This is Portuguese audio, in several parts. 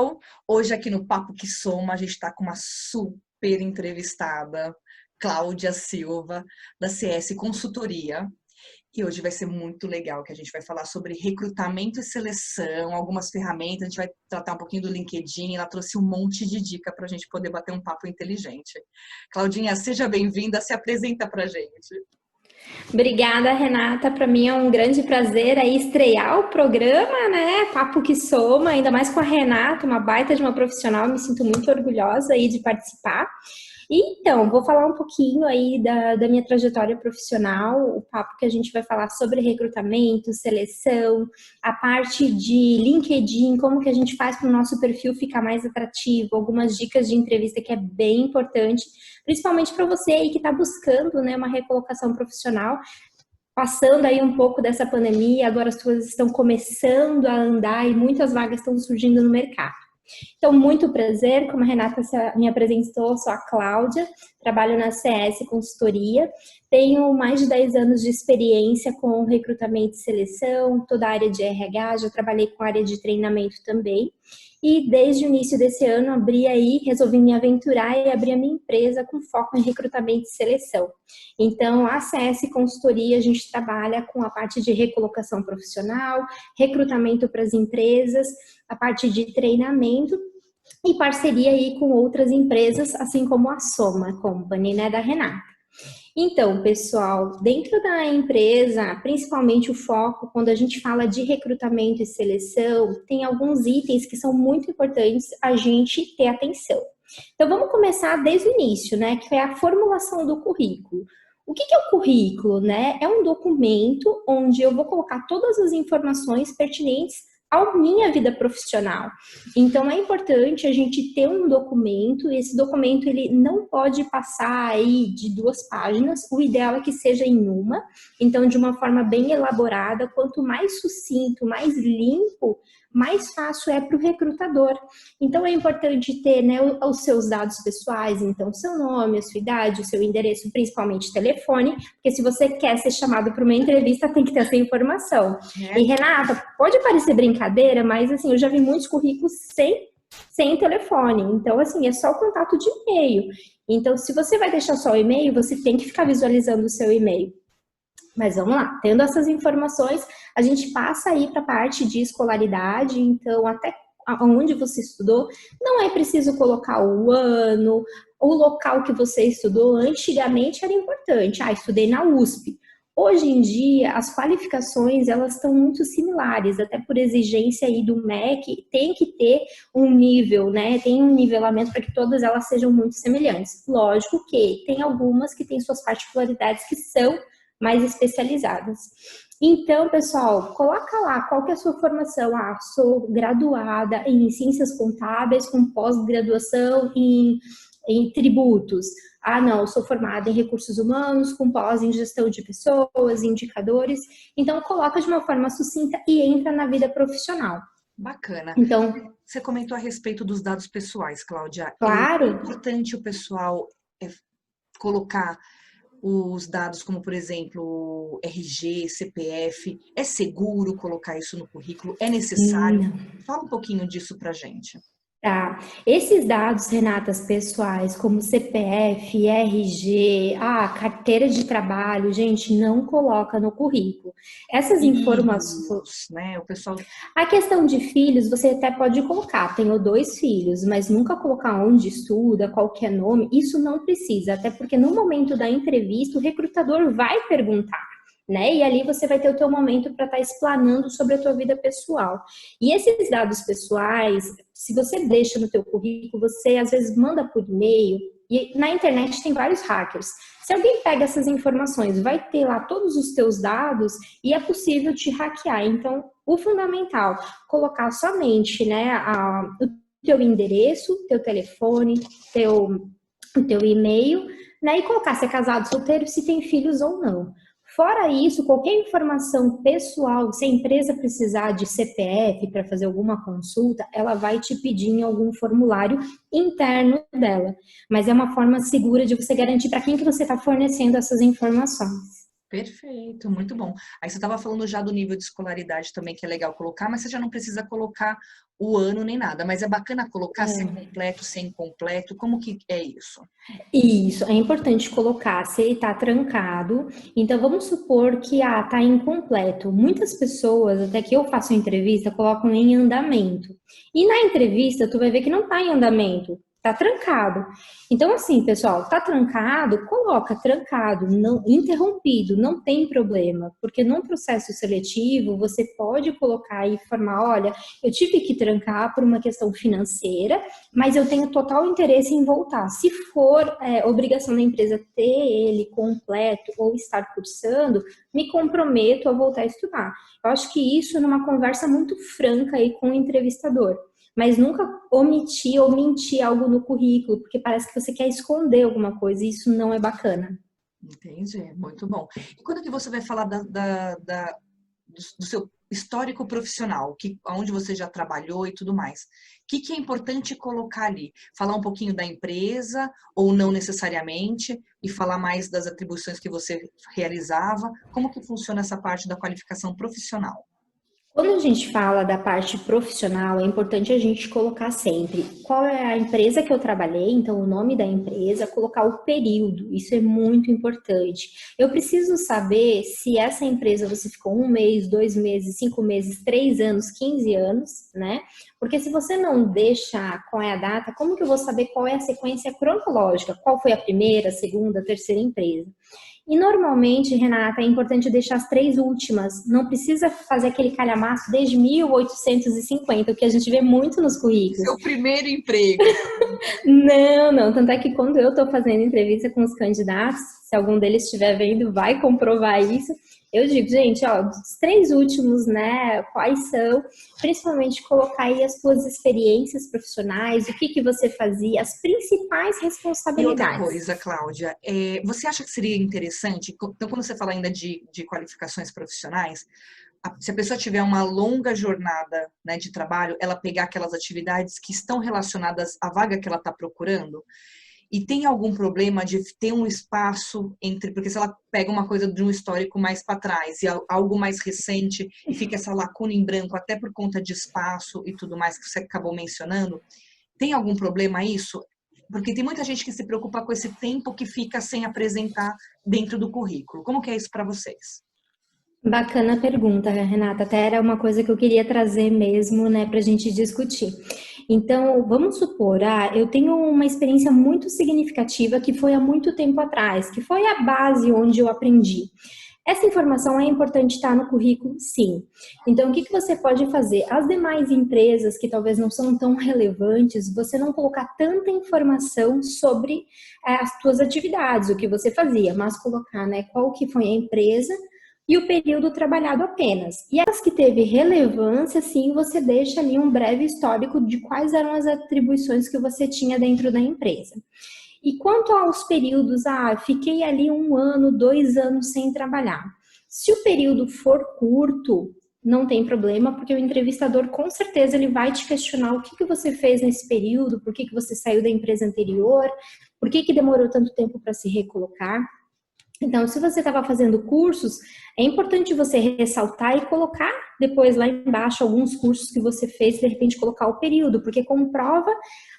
Então, hoje aqui no Papo que Soma, a gente está com uma super entrevistada, Cláudia Silva, da CS Consultoria. E hoje vai ser muito legal, que a gente vai falar sobre recrutamento e seleção, algumas ferramentas, a gente vai tratar um pouquinho do LinkedIn, ela trouxe um monte de dica para a gente poder bater um papo inteligente. Claudinha, seja bem-vinda, se apresenta para a gente. Obrigada, Renata. Para mim é um grande prazer aí estrear o programa, né? Papo que Soma, ainda mais com a Renata, uma baita de uma profissional. Me sinto muito orgulhosa aí de participar. Então, vou falar um pouquinho aí da minha trajetória profissional, o papo que a gente vai falar sobre recrutamento, seleção, a parte de LinkedIn, como que a gente faz para o nosso perfil ficar mais atrativo, algumas dicas de entrevista que é bem importante, principalmente para você aí que está buscando, né, uma recolocação profissional, passando aí um pouco dessa pandemia, agora as coisas estão começando a andar e muitas vagas estão surgindo no mercado. Então, muito prazer, como a Renata me apresentou, sou a Cláudia, trabalho na CS Consultoria, tenho mais de 10 anos de experiência com recrutamento e seleção, toda a área de RH, já trabalhei com a área de treinamento também, e desde o início desse ano resolvi me aventurar e abrir a minha empresa com foco em recrutamento e seleção. Então, a CS Consultoria, a gente trabalha com a parte de recolocação profissional, recrutamento para as empresas, a parte de treinamento e parceria aí com outras empresas, assim como a Soma Company, né, da Renata. Então, pessoal, dentro da empresa, principalmente o foco, quando a gente fala de recrutamento e seleção, tem alguns itens que são muito importantes a gente ter atenção. Então, vamos começar desde o início, né, que é a formulação do currículo. O que é o currículo, né? É um documento onde eu vou colocar todas as informações pertinentes à minha vida profissional. Então, é importante a gente ter um documento, e esse documento ele não pode passar aí de 2 páginas, o ideal é que seja em uma, então de uma forma bem elaborada, quanto mais sucinto, mais limpo, mais fácil é para o recrutador. Então, é importante ter, né, os seus dados pessoais, então seu nome, a sua idade, o seu endereço, principalmente telefone, porque se você quer ser chamado para uma entrevista, tem que ter essa informação. E Renata, pode parecer brincadeira, mas assim, eu já vi muitos currículos sem telefone, então assim, é só o contato de e-mail. Então, se você vai deixar só o e-mail, você tem que ficar visualizando o seu e-mail. Mas vamos lá, tendo essas informações, a gente passa aí para a parte de escolaridade, então até onde você estudou, não é preciso colocar o ano, o local que você estudou. Antigamente era importante, estudei na USP. Hoje em dia, as qualificações, elas estão muito similares, até por exigência aí do MEC, tem que ter um nível, né, tem um nivelamento para que todas elas sejam muito semelhantes. Lógico que tem algumas que têm suas particularidades que são mais especializadas. Então, pessoal, coloca lá qual que é a sua formação. Sou graduada em Ciências Contábeis com pós-graduação em tributos. Não, sou formada em Recursos Humanos com pós em Gestão de Pessoas, indicadores. Então, coloca de uma forma sucinta e entra na vida profissional. Bacana. Então, você comentou a respeito dos dados pessoais, Cláudia. Claro. É importante o pessoal colocar os dados como, por exemplo, RG, CPF. É seguro colocar isso no currículo? É necessário? Fala um pouquinho disso pra gente. Tá. Esses dados, Renatas, pessoais, como CPF, RG, carteira de trabalho, gente, não coloca no currículo. Essas informações, né? O pessoal. A questão de filhos, você até pode colocar, tenho 2 filhos, mas nunca colocar onde estuda, qualquer nome, isso não precisa, até porque no momento da entrevista o recrutador vai perguntar, né? E ali você vai ter o teu momento para estar explanando sobre a tua vida pessoal. E esses dados pessoais, se você deixa no teu currículo, você às vezes manda por e-mail, e na internet tem vários hackers. Se alguém pega essas informações, vai ter lá todos os teus dados e é possível te hackear. Então, o fundamental, colocar somente, né, o teu endereço, teu telefone, o teu e-mail, né, e colocar se é casado, solteiro, se tem filhos ou não. Fora isso, qualquer informação pessoal, se a empresa precisar de CPF para fazer alguma consulta, ela vai te pedir em algum formulário interno dela. Mas é uma forma segura de você garantir para quem que você está fornecendo essas informações. Perfeito, muito bom. Aí você estava falando já do nível de escolaridade também, que é legal colocar, mas você já não precisa colocar o ano nem nada. Mas é bacana colocar se é completo, se é incompleto, como que é isso? Isso, é importante colocar se ele está trancado. Então, vamos supor que está incompleto. Muitas pessoas, até que eu faço entrevista, colocam em andamento. E na entrevista, tu vai ver que não está em andamento, está trancado. Então, assim, pessoal, está trancado, coloca trancado, não interrompido, não tem problema, porque num processo seletivo você pode colocar e informar, olha, eu tive que trancar por uma questão financeira, mas eu tenho total interesse em voltar. Se for obrigação da empresa ter ele completo ou estar cursando, me comprometo a voltar a estudar. Eu acho que isso numa conversa muito franca aí com o entrevistador. Mas nunca omitir ou mentir algo no currículo, porque parece que você quer esconder alguma coisa e isso não é bacana. Entendi, muito bom. E quando que você vai falar do seu histórico profissional, onde você já trabalhou e tudo mais? O que é importante colocar ali? Falar um pouquinho da empresa ou não necessariamente e falar mais das atribuições que você realizava? Como que funciona essa parte da qualificação profissional? Quando a gente fala da parte profissional, é importante a gente colocar sempre qual é a empresa que eu trabalhei, então o nome da empresa, colocar o período, isso é muito importante. Eu preciso saber se essa empresa você ficou 1 mês, 2 meses, 5 meses, 3 anos, 15 anos, né? Porque se você não deixa qual é a data, como que eu vou saber qual é a sequência cronológica? Qual foi a primeira, a segunda, a terceira empresa? E normalmente, Renata, é importante deixar as 3 últimas. Não precisa fazer aquele calhamaço desde 1850, o que a gente vê muito nos currículos. Seu primeiro emprego. Não, não. Tanto é que quando eu estou fazendo entrevista com os candidatos, se algum deles estiver vendo, vai comprovar isso. Eu digo, gente, ó, dos 3 últimos, né, quais são? Principalmente colocar aí as suas experiências profissionais, o que que você fazia, as principais E outra responsabilidades. coisa, Cláudia, você acha que seria interessante, então quando você fala ainda de qualificações profissionais, se a pessoa tiver uma longa jornada, né, de trabalho, ela pegar aquelas atividades que estão relacionadas à vaga que ela está procurando, e tem algum problema de ter um espaço entre, porque se ela pega uma coisa de um histórico mais para trás e algo mais recente e fica essa lacuna em branco até por conta de espaço e tudo mais que você acabou mencionando, tem algum problema isso? Porque tem muita gente que se preocupa com esse tempo que fica sem apresentar dentro do currículo. Como que é isso para vocês? Bacana pergunta, Renata. Até era uma coisa que eu queria trazer mesmo, né, para a gente discutir. Então, vamos supor, eu tenho uma experiência muito significativa que foi há muito tempo atrás, que foi a base onde eu aprendi. Essa informação é importante estar no currículo, sim. Então, o que que você pode fazer? As demais empresas que talvez não são tão relevantes, você não colocar tanta informação sobre as suas atividades, o que você fazia, mas colocar, né, qual que foi a empresa e o período trabalhado apenas. E as que teve relevância, sim, você deixa ali um breve histórico de quais eram as atribuições que você tinha dentro da empresa. E quanto aos períodos, fiquei ali 1 ano, 2 anos sem trabalhar. Se o período for curto, não tem problema, porque o entrevistador com certeza ele vai te questionar o que que você fez nesse período, por que que você saiu da empresa anterior, por que que demorou tanto tempo para se recolocar. Então, se você estava fazendo cursos, é importante você ressaltar e colocar depois lá embaixo alguns cursos que você fez, de repente colocar o período, porque comprova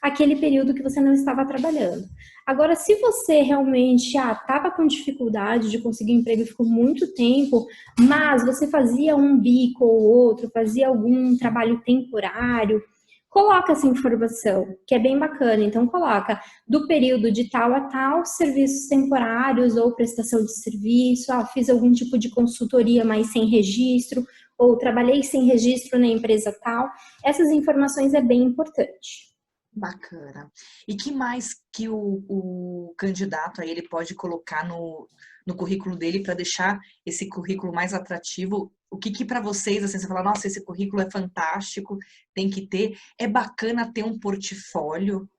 aquele período que você não estava trabalhando. Agora, se você realmente estava com dificuldade de conseguir um emprego e ficou muito tempo, mas você fazia um bico ou outro, fazia algum trabalho temporário, coloca essa informação, que é bem bacana. Então, coloca do período de tal a tal, serviços temporários ou prestação de serviço, fiz algum tipo de consultoria, mas sem registro, ou trabalhei sem registro na empresa tal. Essas informações é bem importante. Bacana. E que mais que o candidato aí ele pode colocar no currículo dele para deixar esse currículo mais atrativo? O que para vocês, assim, você fala, nossa, esse currículo é fantástico, tem que ter. É bacana ter um portfólio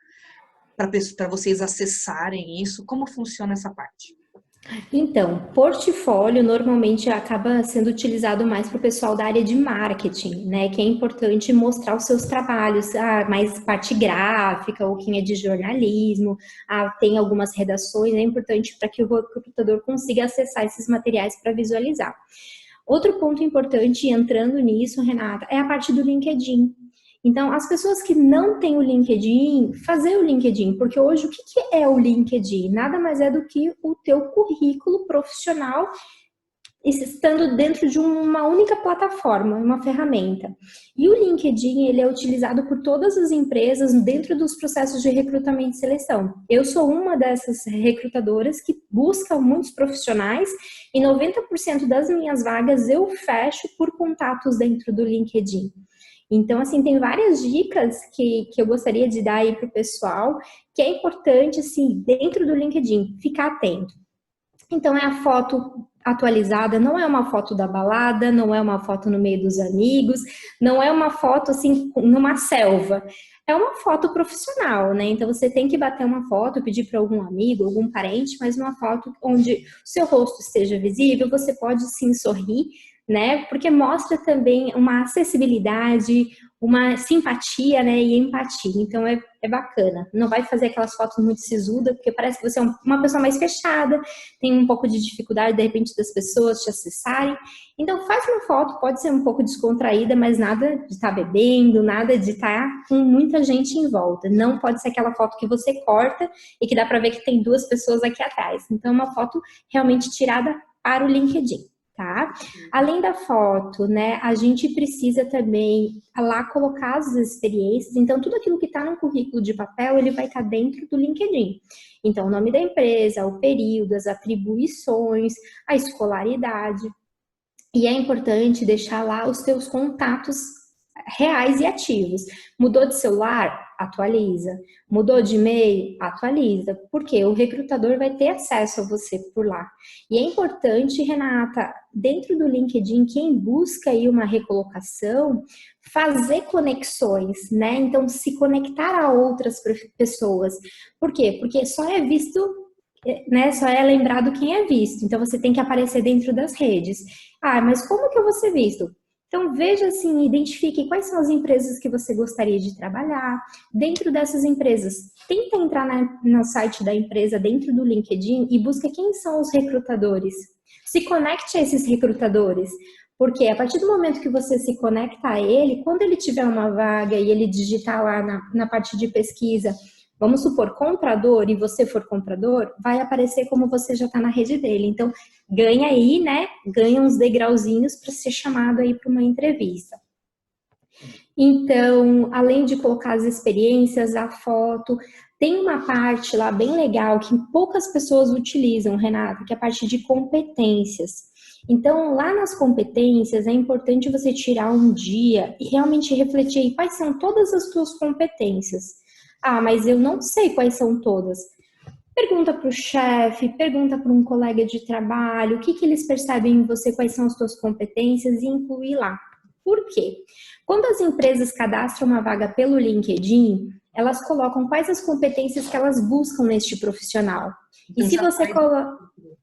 para vocês acessarem isso? Como funciona essa parte? Então, portfólio normalmente acaba sendo utilizado mais para o pessoal da área de marketing, né? Que é importante mostrar os seus trabalhos, mais parte gráfica, ou quem é de jornalismo, tem algumas redações, é importante para que o recrutador consiga acessar esses materiais para visualizar. Outro ponto importante, entrando nisso, Renata, é a parte do LinkedIn. Então, as pessoas que não têm o LinkedIn, fazer o LinkedIn, porque hoje o que é o LinkedIn? Nada mais é do que o teu currículo profissional estando dentro de uma única plataforma, uma ferramenta. E o LinkedIn, ele é utilizado por todas as empresas dentro dos processos de recrutamento e seleção. Eu sou uma dessas recrutadoras que busca muitos profissionais e 90% das minhas vagas eu fecho por contatos dentro do LinkedIn. Então, assim, tem várias dicas que eu gostaria de dar aí para o pessoal, que é importante, assim, dentro do LinkedIn, ficar atento. Então, é a foto atualizada, não é uma foto da balada, não é uma foto no meio dos amigos, não é uma foto, assim, numa selva. É uma foto profissional, né? Então, você tem que bater uma foto, pedir para algum amigo, algum parente, mas uma foto onde o seu rosto esteja visível, você pode sim sorrir, né? Porque mostra também uma acessibilidade, uma simpatia, né? E empatia. Então é bacana. Não vai fazer aquelas fotos muito sisudas, porque parece que você é uma pessoa mais fechada, tem um pouco de dificuldade, de repente, das pessoas te acessarem. Então faz uma foto, pode ser um pouco descontraída, mas nada de estar bebendo, nada de estar com muita gente em volta. Não pode ser aquela foto que você corta e que dá para ver que tem duas pessoas aqui atrás. Então, é uma foto realmente tirada para o LinkedIn. Tá? Além da foto, né, a gente precisa também lá colocar as experiências, então tudo aquilo que está no currículo de papel, ele vai estar dentro do LinkedIn. Então, o nome da empresa, o período, as atribuições, a escolaridade. E é importante deixar lá os seus contatos reais e ativos. Mudou de celular? Atualiza. Mudou de e-mail? Atualiza. Porque o recrutador vai ter acesso a você por lá. E é importante, Renata, dentro do LinkedIn, quem busca aí uma recolocação, fazer conexões, né? Então, se conectar a outras pessoas. Por quê? Porque só é visto, né, só é lembrado quem é visto. Então, você tem que aparecer dentro das redes. Mas como que eu vou ser visto? Então, veja assim, identifique quais são as empresas que você gostaria de trabalhar. Dentro dessas empresas, tenta entrar no site da empresa, dentro do LinkedIn, e busca quem são os recrutadores. Se conecte a esses recrutadores. Porque a partir do momento que você se conecta a ele, quando ele tiver uma vaga e ele digitar lá na parte de pesquisa, vamos supor, comprador, e você for comprador, vai aparecer como você já está na rede dele. Então, ganha aí, né? Ganha uns degrauzinhos para ser chamado aí para uma entrevista. Então, além de colocar as experiências, a foto, tem uma parte lá bem legal que poucas pessoas utilizam, Renata, que é a parte de competências. Então, lá nas competências, é importante você tirar um dia e realmente refletir aí quais são todas as suas competências. Mas eu não sei quais são todas. Pergunta para o chefe, pergunta para um colega de trabalho, o que eles percebem em você, quais são as suas competências e incluir lá. Por quê? Quando as empresas cadastram uma vaga pelo LinkedIn, elas colocam quais as competências que elas buscam neste profissional. Então, e se você coloca...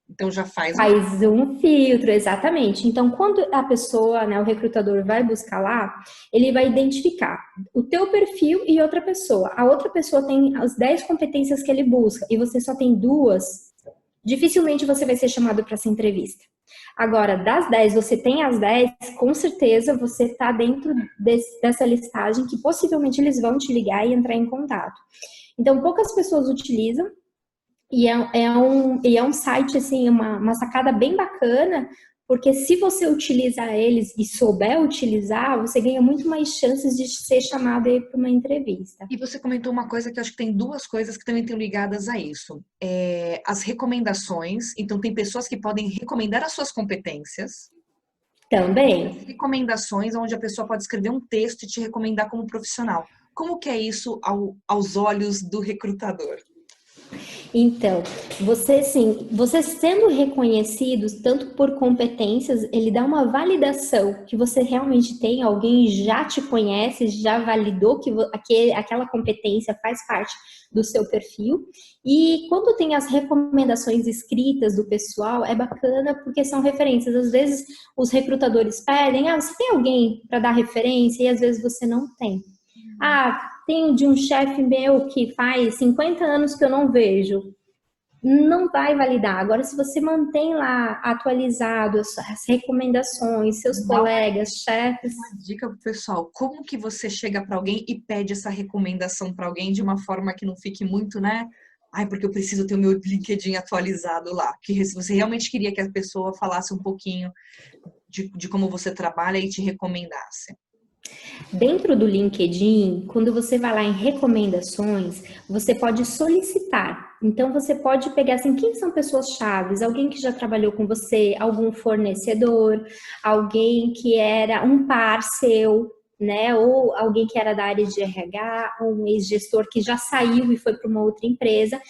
Então já faz um filtro, exatamente. Então, quando a pessoa, né, o recrutador vai buscar lá, ele vai identificar o teu perfil e outra pessoa. A outra pessoa tem as 10 competências que ele busca e você só tem 2, dificilmente você vai ser chamado para essa entrevista. Agora, das 10, você tem as 10, com certeza você está dentro dessa listagem que possivelmente eles vão te ligar e entrar em contato. Então, poucas pessoas utilizam. E é um site, assim, uma sacada bem bacana, porque se você utilizar eles e souber utilizar, você ganha muito mais chances de ser chamado aí para uma entrevista. E você comentou uma coisa que eu acho que tem duas coisas que também estão ligadas a isso. As recomendações, então tem pessoas que podem recomendar as suas competências. Também. As recomendações, onde a pessoa pode escrever um texto e te recomendar como profissional. Como que é isso aos olhos do recrutador? Então, Você, sim, você sendo reconhecido tanto por competências, ele dá uma validação que você realmente tem, alguém já te conhece, já validou que aquela competência faz parte do seu perfil. E quando tem as recomendações escritas do pessoal, é bacana porque são referências. Às vezes os recrutadores pedem, você tem alguém para dar referência? E às vezes você não tem. Tenho de um chefe meu que faz 50 anos que eu não vejo. Não vai validar. Agora, se você mantém lá atualizado as recomendações, seus Dá colegas, chefes. uma dica pro pessoal. Como que você chega para alguém e pede essa recomendação para alguém de uma forma que não fique muito, né? Ai, porque eu preciso ter o meu LinkedIn atualizado lá. Que se você realmente queria que a pessoa falasse um pouquinho de como você trabalha e te recomendasse. Dentro do LinkedIn, quando você vai lá em recomendações, você pode solicitar. Então, você pode pegar assim, quem são pessoas chaves? Alguém que já trabalhou com você, algum fornecedor, alguém que era um par seu, né? Ou alguém que era da área de RH, ou um ex-gestor que já saiu e foi para uma outra empresa.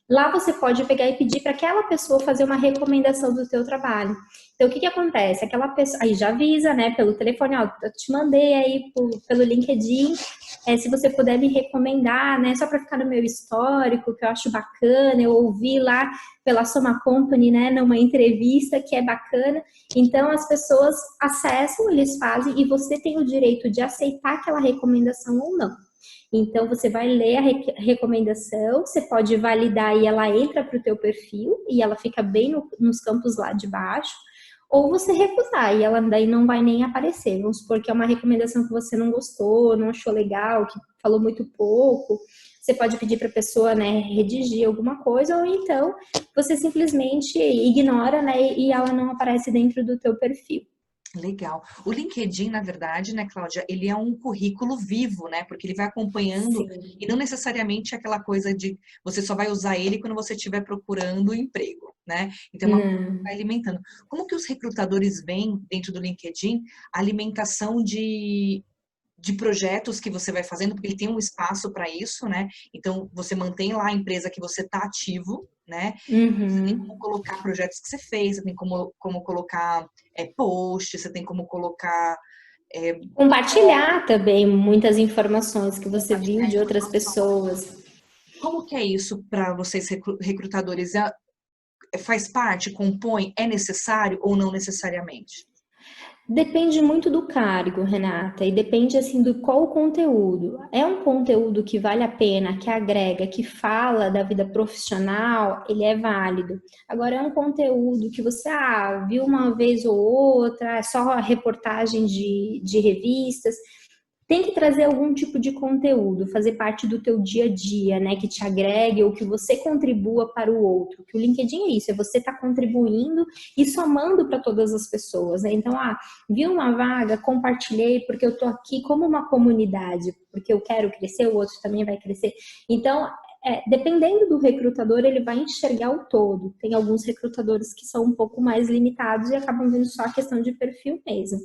Lá você pode pegar e pedir para aquela pessoa fazer uma recomendação do teu trabalho. Então, o que acontece? Aquela pessoa, aí já avisa, né, pelo telefone, eu te mandei aí pelo LinkedIn, se você puder me recomendar, né, só para ficar no meu histórico, que eu acho bacana, eu ouvi lá pela Soma Company, né, numa entrevista que é bacana. Então, as pessoas acessam, eles fazem, e você tem o direito de aceitar aquela recomendação ou não. Então, você vai ler a recomendação, você pode validar e ela entra para o teu perfil e ela fica bem nos campos lá de baixo, ou você recusar e ela daí não vai nem aparecer. Vamos supor que é uma recomendação que você não gostou, não achou legal, que falou muito pouco. Você pode pedir para a pessoa, né, redigir alguma coisa, ou então você simplesmente ignora, né, e ela não aparece dentro do teu perfil. Legal. O LinkedIn, na verdade, né, Cláudia, ele é um currículo vivo, né? Porque ele vai acompanhando Sim. e não necessariamente aquela coisa de você só vai usar ele quando você estiver procurando emprego, né? Então, é uma coisa que Não. vai alimentando. Como que os recrutadores veem dentro do LinkedIn a alimentação de projetos que você vai fazendo, porque ele tem um espaço para isso, né? Então, você mantém lá a empresa que você está ativo, né? Você tem como Uhum. colocar projetos que você fez, você tem como colocar post, você tem como colocar Compartilhar também muitas informações que você viu compartilhar de outras informações. pessoas. Como que é isso para vocês recrutadores? Faz parte, compõe, é necessário ou não necessariamente? Depende muito do cargo, Renata, e depende assim do qual o conteúdo. É um conteúdo que vale a pena, que agrega, que fala da vida profissional, ele é válido. Agora é um conteúdo que você viu uma vez ou outra, é só reportagem de revistas. Tem que trazer algum tipo de conteúdo, fazer parte do teu dia a dia, né, que te agregue ou que você contribua para o outro. Que o LinkedIn é isso, é você estar contribuindo e somando para todas as pessoas, né? Então, vi uma vaga, compartilhei porque eu tô aqui como uma comunidade, porque eu quero crescer, o outro também vai crescer. Então, dependendo do recrutador, ele vai enxergar o todo. Tem alguns recrutadores que são um pouco mais limitados e acabam vendo só a questão de perfil mesmo,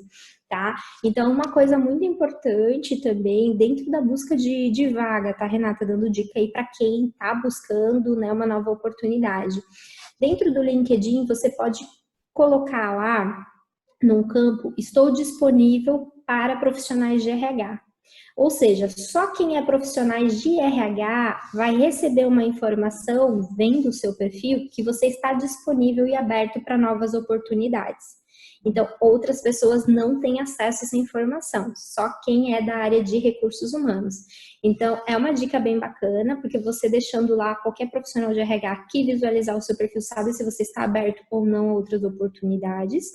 tá? Então, uma coisa muito importante também, dentro da busca de vaga, tá, Renata? Dando dica aí para quem está buscando, né, uma nova oportunidade. Dentro do LinkedIn, você pode colocar lá num campo, estou disponível para profissionais de RH. Ou seja, só quem é profissionais de RH vai receber uma informação, vendo o seu perfil, que você está disponível e aberto para novas oportunidades. Então, outras pessoas não têm acesso a essa informação, só quem é da área de recursos humanos. Então, é uma dica bem bacana, porque você deixando lá qualquer profissional de RH que visualizar o seu perfil sabe se você está aberto ou não a outras oportunidades.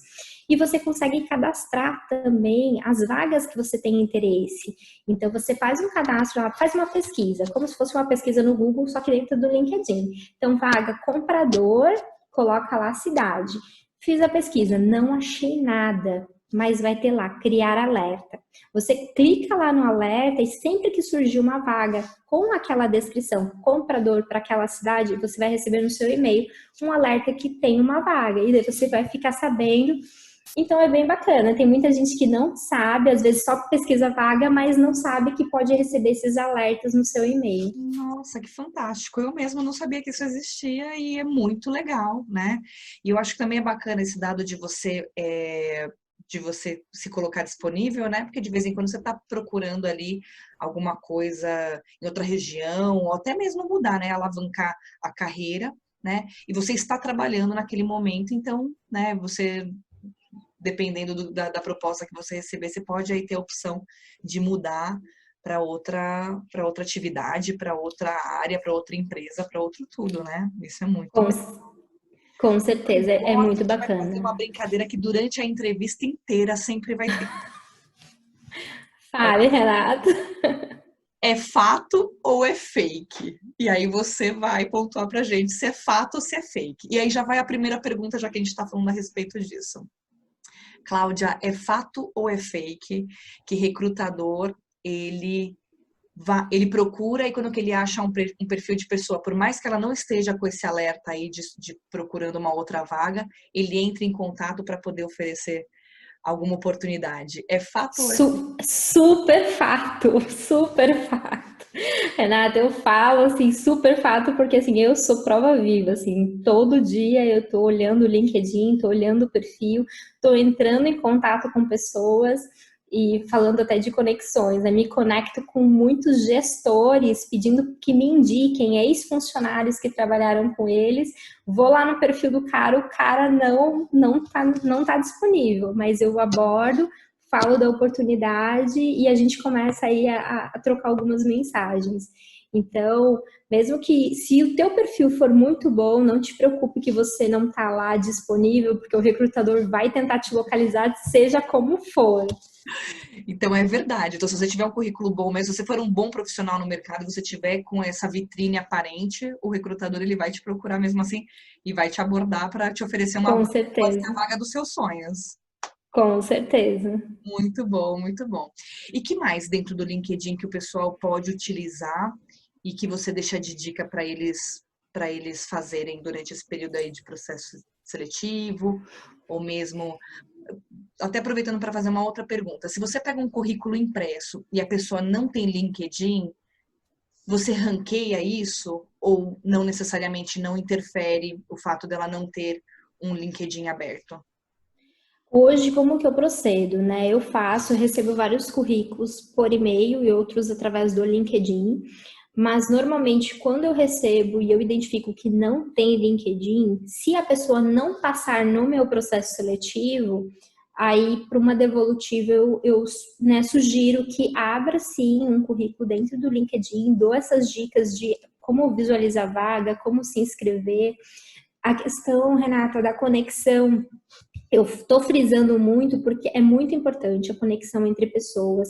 E você consegue cadastrar também as vagas que você tem interesse. Então, você faz um cadastro, faz uma pesquisa, como se fosse uma pesquisa no Google, só que dentro do LinkedIn. Então, vaga comprador, coloca lá a cidade. Fiz a pesquisa, não achei nada, mas vai ter lá, criar alerta. Você clica lá no alerta e sempre que surgir uma vaga com aquela descrição, comprador para aquela cidade, você vai receber no seu e-mail um alerta que tem uma vaga. E daí você vai ficar sabendo Então é bem bacana. Tem muita gente que não sabe, às vezes só pesquisa vaga, mas não sabe que pode receber esses alertas no seu e-mail. Nossa, que fantástico. Eu mesma não sabia que isso existia e é muito legal, né? E eu acho que também é bacana esse dado de você se colocar disponível, né? Porque de vez em quando você está procurando ali alguma coisa em outra região, ou até mesmo mudar, né? Alavancar a carreira, né? E você está trabalhando naquele momento, então, né? Você, dependendo da proposta que você receber, você pode aí ter a opção de mudar para outra atividade, para outra área, para outra empresa, para outro tudo, né? Isso é muito Com, legal. com certeza, é Agora a muito gente vai fazer uma bacana. brincadeira que durante a entrevista inteira sempre vai ter. Fale, Renato. É fato ou é fake? E aí você vai pontuar pra gente se é fato ou se é fake. E aí já vai a primeira pergunta, já que a gente está falando a respeito disso. Cláudia, é fato ou é fake que recrutador ele ele procura e quando que ele acha um perfil de pessoa, por mais que ela não esteja com esse alerta aí de procurando uma outra vaga, ele entra em contato para poder oferecer alguma oportunidade. É fato ou é fake? Super fato, super fato. Renata, eu falo assim, super fato, porque assim, eu sou prova viva, assim, todo dia eu tô olhando o LinkedIn, tô olhando o perfil, tô entrando em contato com pessoas e falando até de conexões, né? Me conecto com muitos gestores pedindo que me indiquem ex-funcionários que trabalharam com eles. Vou lá no perfil do cara, o cara não tá disponível, mas eu abordo, falo da oportunidade e a gente começa aí a trocar algumas mensagens. Então, mesmo que se o teu perfil for muito bom, não te preocupe que você não está lá disponível, porque o recrutador vai tentar te localizar, seja como for. Então é verdade. Então, se você tiver um currículo bom, mas se você for um bom profissional no mercado, você tiver com essa vitrine aparente, o recrutador ele vai te procurar mesmo assim e vai te abordar para te oferecer uma Com vaga, pode ser a certeza, vaga dos seus sonhos. com certeza. Muito bom, muito bom. E que mais dentro do LinkedIn que o pessoal pode utilizar e que você deixa de dica para eles fazerem durante esse período aí de processo seletivo, ou mesmo até aproveitando para fazer uma outra pergunta. Se você pega um currículo impresso e a pessoa não tem LinkedIn, você ranqueia isso ou não necessariamente não interfere o fato dela não ter um LinkedIn aberto? Hoje, como que eu procedo, né? Eu recebo vários currículos por e-mail e outros através do LinkedIn, mas normalmente quando eu recebo e eu identifico que não tem LinkedIn, se a pessoa não passar no meu processo seletivo, aí para uma devolutiva né, sugiro que abra sim um currículo dentro do LinkedIn, dou essas dicas de como visualizar a vaga, como se inscrever. A questão, Renata, da conexão eu estou frisando muito porque é muito importante a conexão entre pessoas.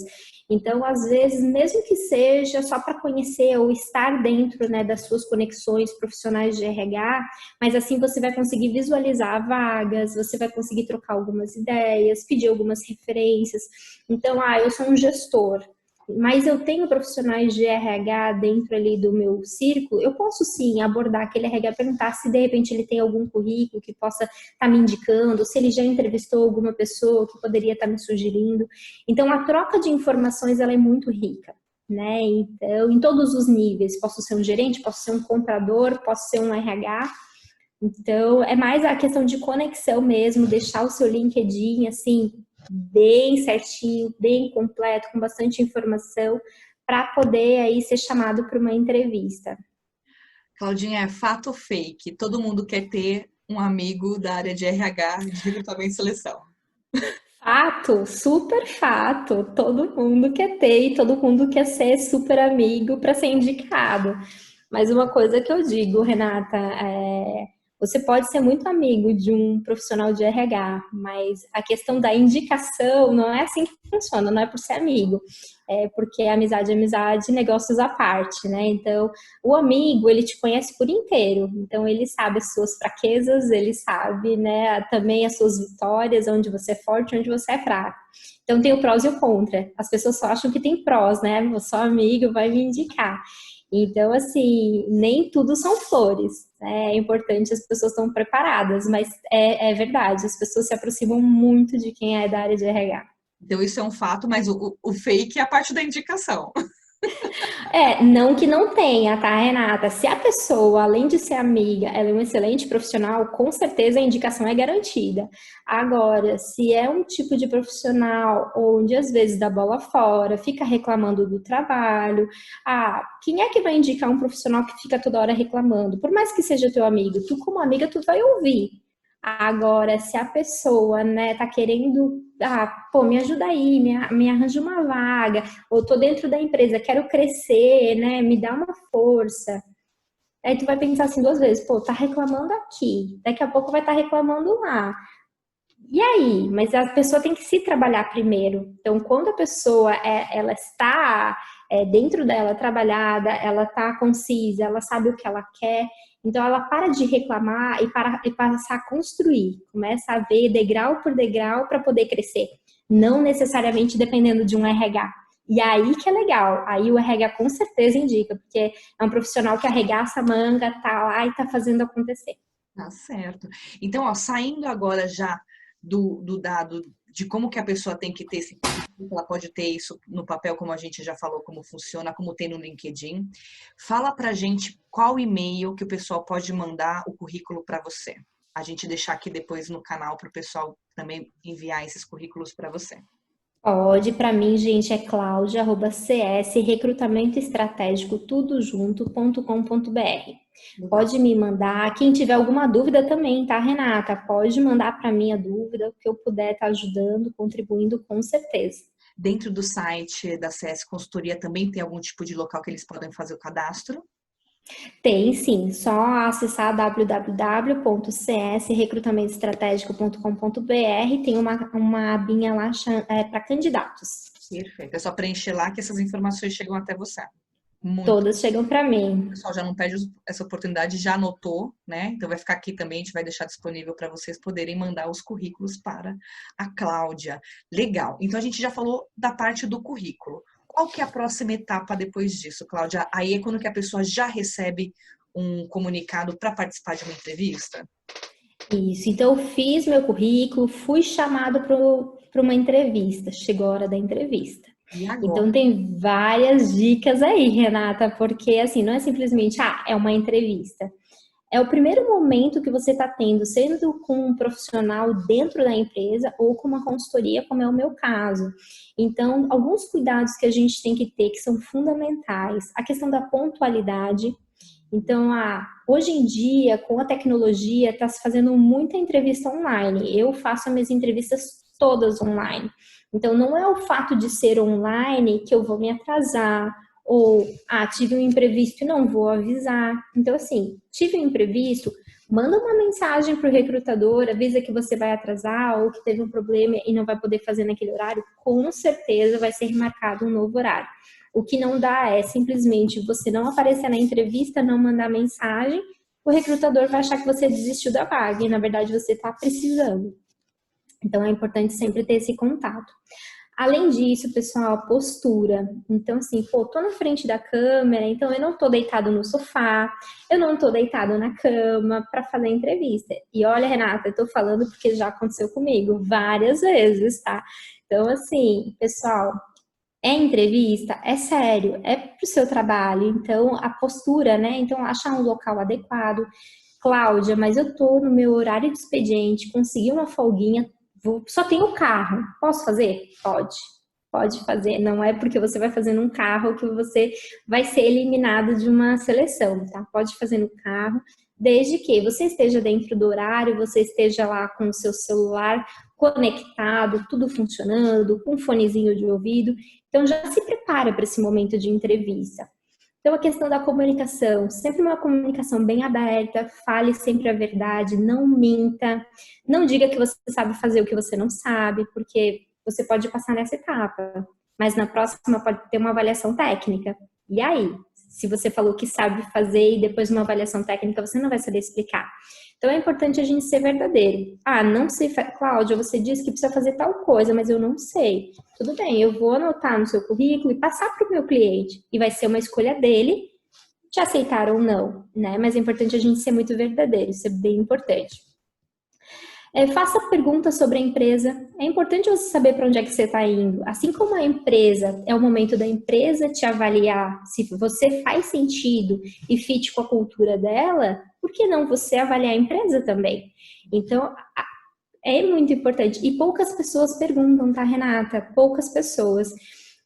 Então, às vezes, mesmo que seja só para conhecer ou estar dentro, né, das suas conexões profissionais de RH, mas assim você vai conseguir visualizar vagas, você vai conseguir trocar algumas ideias, pedir algumas referências. Então, eu sou um gestor, mas eu tenho profissionais de RH dentro ali do meu círculo, eu posso sim abordar aquele RH, perguntar se de repente ele tem algum currículo que possa estar me indicando, se ele já entrevistou alguma pessoa que poderia estar me sugerindo. Então, a troca de informações ela é muito rica, né? Então, em todos os níveis, posso ser um gerente, posso ser um comprador, posso ser um RH. Então, é mais a questão de conexão mesmo, deixar o seu LinkedIn assim bem certinho, bem completo, com bastante informação, para poder aí ser chamado para uma entrevista. Claudinha, é fato ou fake? Todo mundo quer ter um amigo da área de RH, de recrutamento e seleção. Fato, super fato. Todo mundo quer ter e todo mundo quer ser super amigo para ser indicado. Mas uma coisa que eu digo, Renata, você pode ser muito amigo de um profissional de RH, mas a questão da indicação não é assim que funciona, não é por ser amigo. É porque amizade é amizade, negócios à parte, né? Então, o amigo, ele te conhece por inteiro. Então, ele sabe as suas fraquezas, ele sabe, né, também as suas vitórias, onde você é forte, onde você é fraco. Então, tem o prós e o contra. As pessoas só acham que tem prós, né? Eu sou amigo, vai me indicar. Então, assim, nem tudo são flores. É importante, as pessoas estão preparadas, mas é verdade, as pessoas se aproximam muito de quem é da área de RH. Então, isso é um fato, mas o fake é a parte da indicação. Não que não tenha, tá, Renata? Se a pessoa, além de ser amiga, ela é um excelente profissional, com certeza a indicação é garantida. Agora, se é um tipo de profissional onde às vezes dá bola fora, fica reclamando do trabalho, quem é que vai indicar um profissional que fica toda hora reclamando? Por mais que seja teu amigo, tu como amiga, tu vai ouvir. Agora, se a pessoa, né, tá querendo, pô, me ajuda aí, me arranja uma vaga, ou tô dentro da empresa, quero crescer, né, me dá uma força. Aí tu vai pensar assim duas vezes, pô, tá reclamando aqui, daqui a pouco vai estar reclamando lá. E aí? Mas a pessoa tem que se trabalhar primeiro. Então, quando a pessoa ela está dentro dela trabalhada, ela está concisa, ela sabe o que ela quer, então ela para de reclamar e passa a construir, começa a ver degrau por degrau para poder crescer, não necessariamente dependendo de um RH. E aí que é legal, aí o RH com certeza indica, porque é um profissional que arregaça a manga, tá lá e tá fazendo acontecer. Tá certo. Então, ó, saindo agora já do dado de como que a pessoa tem que ter esse currículo, ela pode ter isso no papel, como a gente já falou, como funciona, como tem no LinkedIn. Fala pra gente qual e-mail que o pessoal pode mandar o currículo para você. A gente deixar aqui depois no canal para o pessoal também enviar esses currículos para você. Pode, para mim, gente, é Cláudia, @cs, recrutamento estratégico, tudo junto.com.br. Legal. Pode me mandar. Quem tiver alguma dúvida também, tá, Renata? Pode mandar para mim a dúvida, o que eu puder estar ajudando, contribuindo, com certeza. Dentro do site da CS Consultoria também tem algum tipo de local que eles podem fazer o cadastro? Tem sim, só acessar www.csrecrutamentoestratégico.com.br, tem uma abinha lá para candidatos. Perfeito. É só preencher lá que essas informações chegam até você. Muito. Todas chegam para O mim. pessoal já não perde essa oportunidade, já anotou, né? Então vai ficar aqui também, a gente vai deixar disponível para vocês poderem mandar os currículos para a Cláudia. Legal. Então a gente já falou da parte do currículo. Qual que é a próxima etapa depois disso, Cláudia? Aí é quando que a pessoa já recebe um comunicado para participar de uma entrevista? Isso, então eu fiz meu currículo, fui chamado para uma entrevista, chegou a hora da entrevista. E Então agora? tem várias dicas aí, Renata, porque assim, não é simplesmente, é uma entrevista. É o primeiro momento que você está tendo, sendo com um profissional dentro da empresa ou com uma consultoria, como é o meu caso. Então, alguns cuidados que a gente tem que ter, que são fundamentais. A questão da pontualidade. Então, hoje em dia, com a tecnologia, está se fazendo muita entrevista online. Eu faço as minhas entrevistas todas online. Então, não é o fato de ser online que eu vou me atrasar, ou, tive um imprevisto e não vou avisar. Então, assim, tive um imprevisto, manda uma mensagem para o recrutador, avisa que você vai atrasar ou que teve um problema e não vai poder fazer naquele horário, com certeza vai ser remarcado um novo horário. O que não dá é simplesmente você não aparecer na entrevista, não mandar mensagem, o recrutador vai achar que você desistiu da vaga e na verdade você está precisando. Então é importante sempre ter esse contato. Além disso, pessoal, postura. Então, assim, tô na frente da câmera, então eu não tô deitado no sofá, eu não tô deitado na cama para fazer entrevista. E olha, Renata, eu tô falando porque já aconteceu comigo várias vezes, tá? Então, assim, pessoal, é entrevista, é sério, é pro seu trabalho, então a postura, né? Então, achar um local adequado. Cláudia, mas eu tô no meu horário de expediente, consegui uma folguinha, só tenho carro, posso fazer? Pode, pode fazer. Não é porque você vai fazer num carro que você vai ser eliminado de uma seleção, tá? Pode fazer no carro, desde que você esteja dentro do horário, você esteja lá com o seu celular conectado, tudo funcionando, com um fonezinho de ouvido. Então já se prepara para esse momento de entrevista. Então, a questão da comunicação, sempre uma comunicação bem aberta, fale sempre a verdade, não minta, não diga que você sabe fazer o que você não sabe, porque você pode passar nessa etapa, mas na próxima pode ter uma avaliação técnica. E aí? Se você falou que sabe fazer e depois de uma avaliação técnica você não vai saber explicar. Então é importante a gente ser verdadeiro. Não sei, Cláudia, você disse que precisa fazer tal coisa, mas eu não sei. Tudo bem, eu vou anotar no seu currículo e passar para o meu cliente. E vai ser uma escolha dele te aceitar ou não, né? Mas é importante a gente ser muito verdadeiro, isso é bem importante. Faça perguntas sobre a empresa. É importante você saber para onde é que você está indo. Assim como a empresa, é o momento da empresa te avaliar se você faz sentido e fit com a cultura dela, por que não você avaliar a empresa também? Então, é muito importante. E poucas pessoas perguntam, tá, Renata? Poucas pessoas.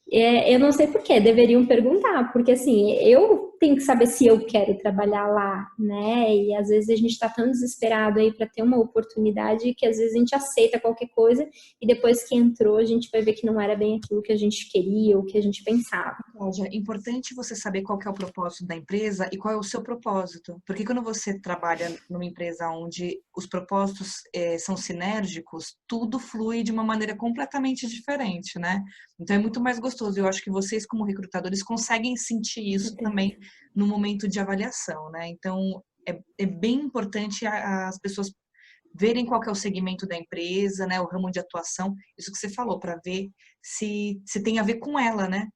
Eu não sei por quê, deveriam perguntar, porque assim, eu tenho que saber se eu quero trabalhar lá, né? E às vezes a gente está tão desesperado aí para ter uma oportunidade que às vezes a gente aceita qualquer coisa e depois que entrou a gente vai ver que não era bem aquilo que a gente queria ou que a gente pensava. Cláudia, é importante você saber qual que é o propósito da empresa e qual é o seu propósito. Porque quando você trabalha numa empresa onde os propósitos são sinérgicos, tudo flui de uma maneira completamente diferente, né? Então é muito mais gostoso. Eu acho que vocês, como recrutadores, conseguem sentir isso também no momento de avaliação, né? Então é bem importante as pessoas verem qual que é o segmento da empresa, né? O ramo de atuação, isso que você falou, para ver se tem a ver com ela, né?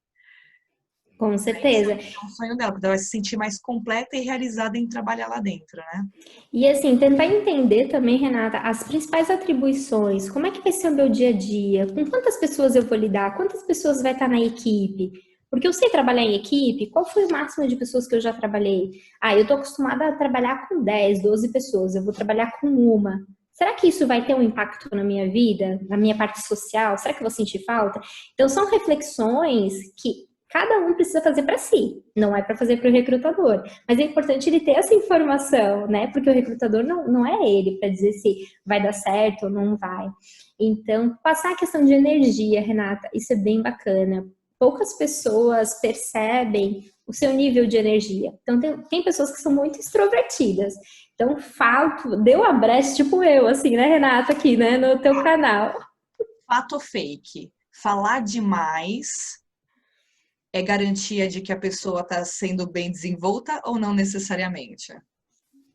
Com certeza. É um sonho dela, porque ela vai se sentir mais completa e realizada em trabalhar lá dentro, né? E assim, tentar entender também, Renata, as principais atribuições, como é que vai ser o meu dia a dia, com quantas pessoas eu vou lidar, quantas pessoas vai estar na equipe, porque eu sei trabalhar em equipe, qual foi o máximo de pessoas que eu já trabalhei? Eu tô acostumada a trabalhar com 10, 12 pessoas, eu vou trabalhar com uma. Será que isso vai ter um impacto na minha vida, na minha parte social? Será que eu vou sentir falta? Então, são reflexões que cada um precisa fazer para si, não é para fazer para o recrutador. Mas é importante ele ter essa informação, né? Porque o recrutador não é ele para dizer se vai dar certo ou não vai. Então, passar a questão de energia, Renata, isso é bem bacana. Poucas pessoas percebem o seu nível de energia. Então, tem pessoas que são muito extrovertidas. Então, deu a brecha, tipo eu, assim, né, Renata, aqui, né, no teu canal. Fato ou fake? Falar demais é garantia de que a pessoa está sendo bem desenvolta ou não necessariamente?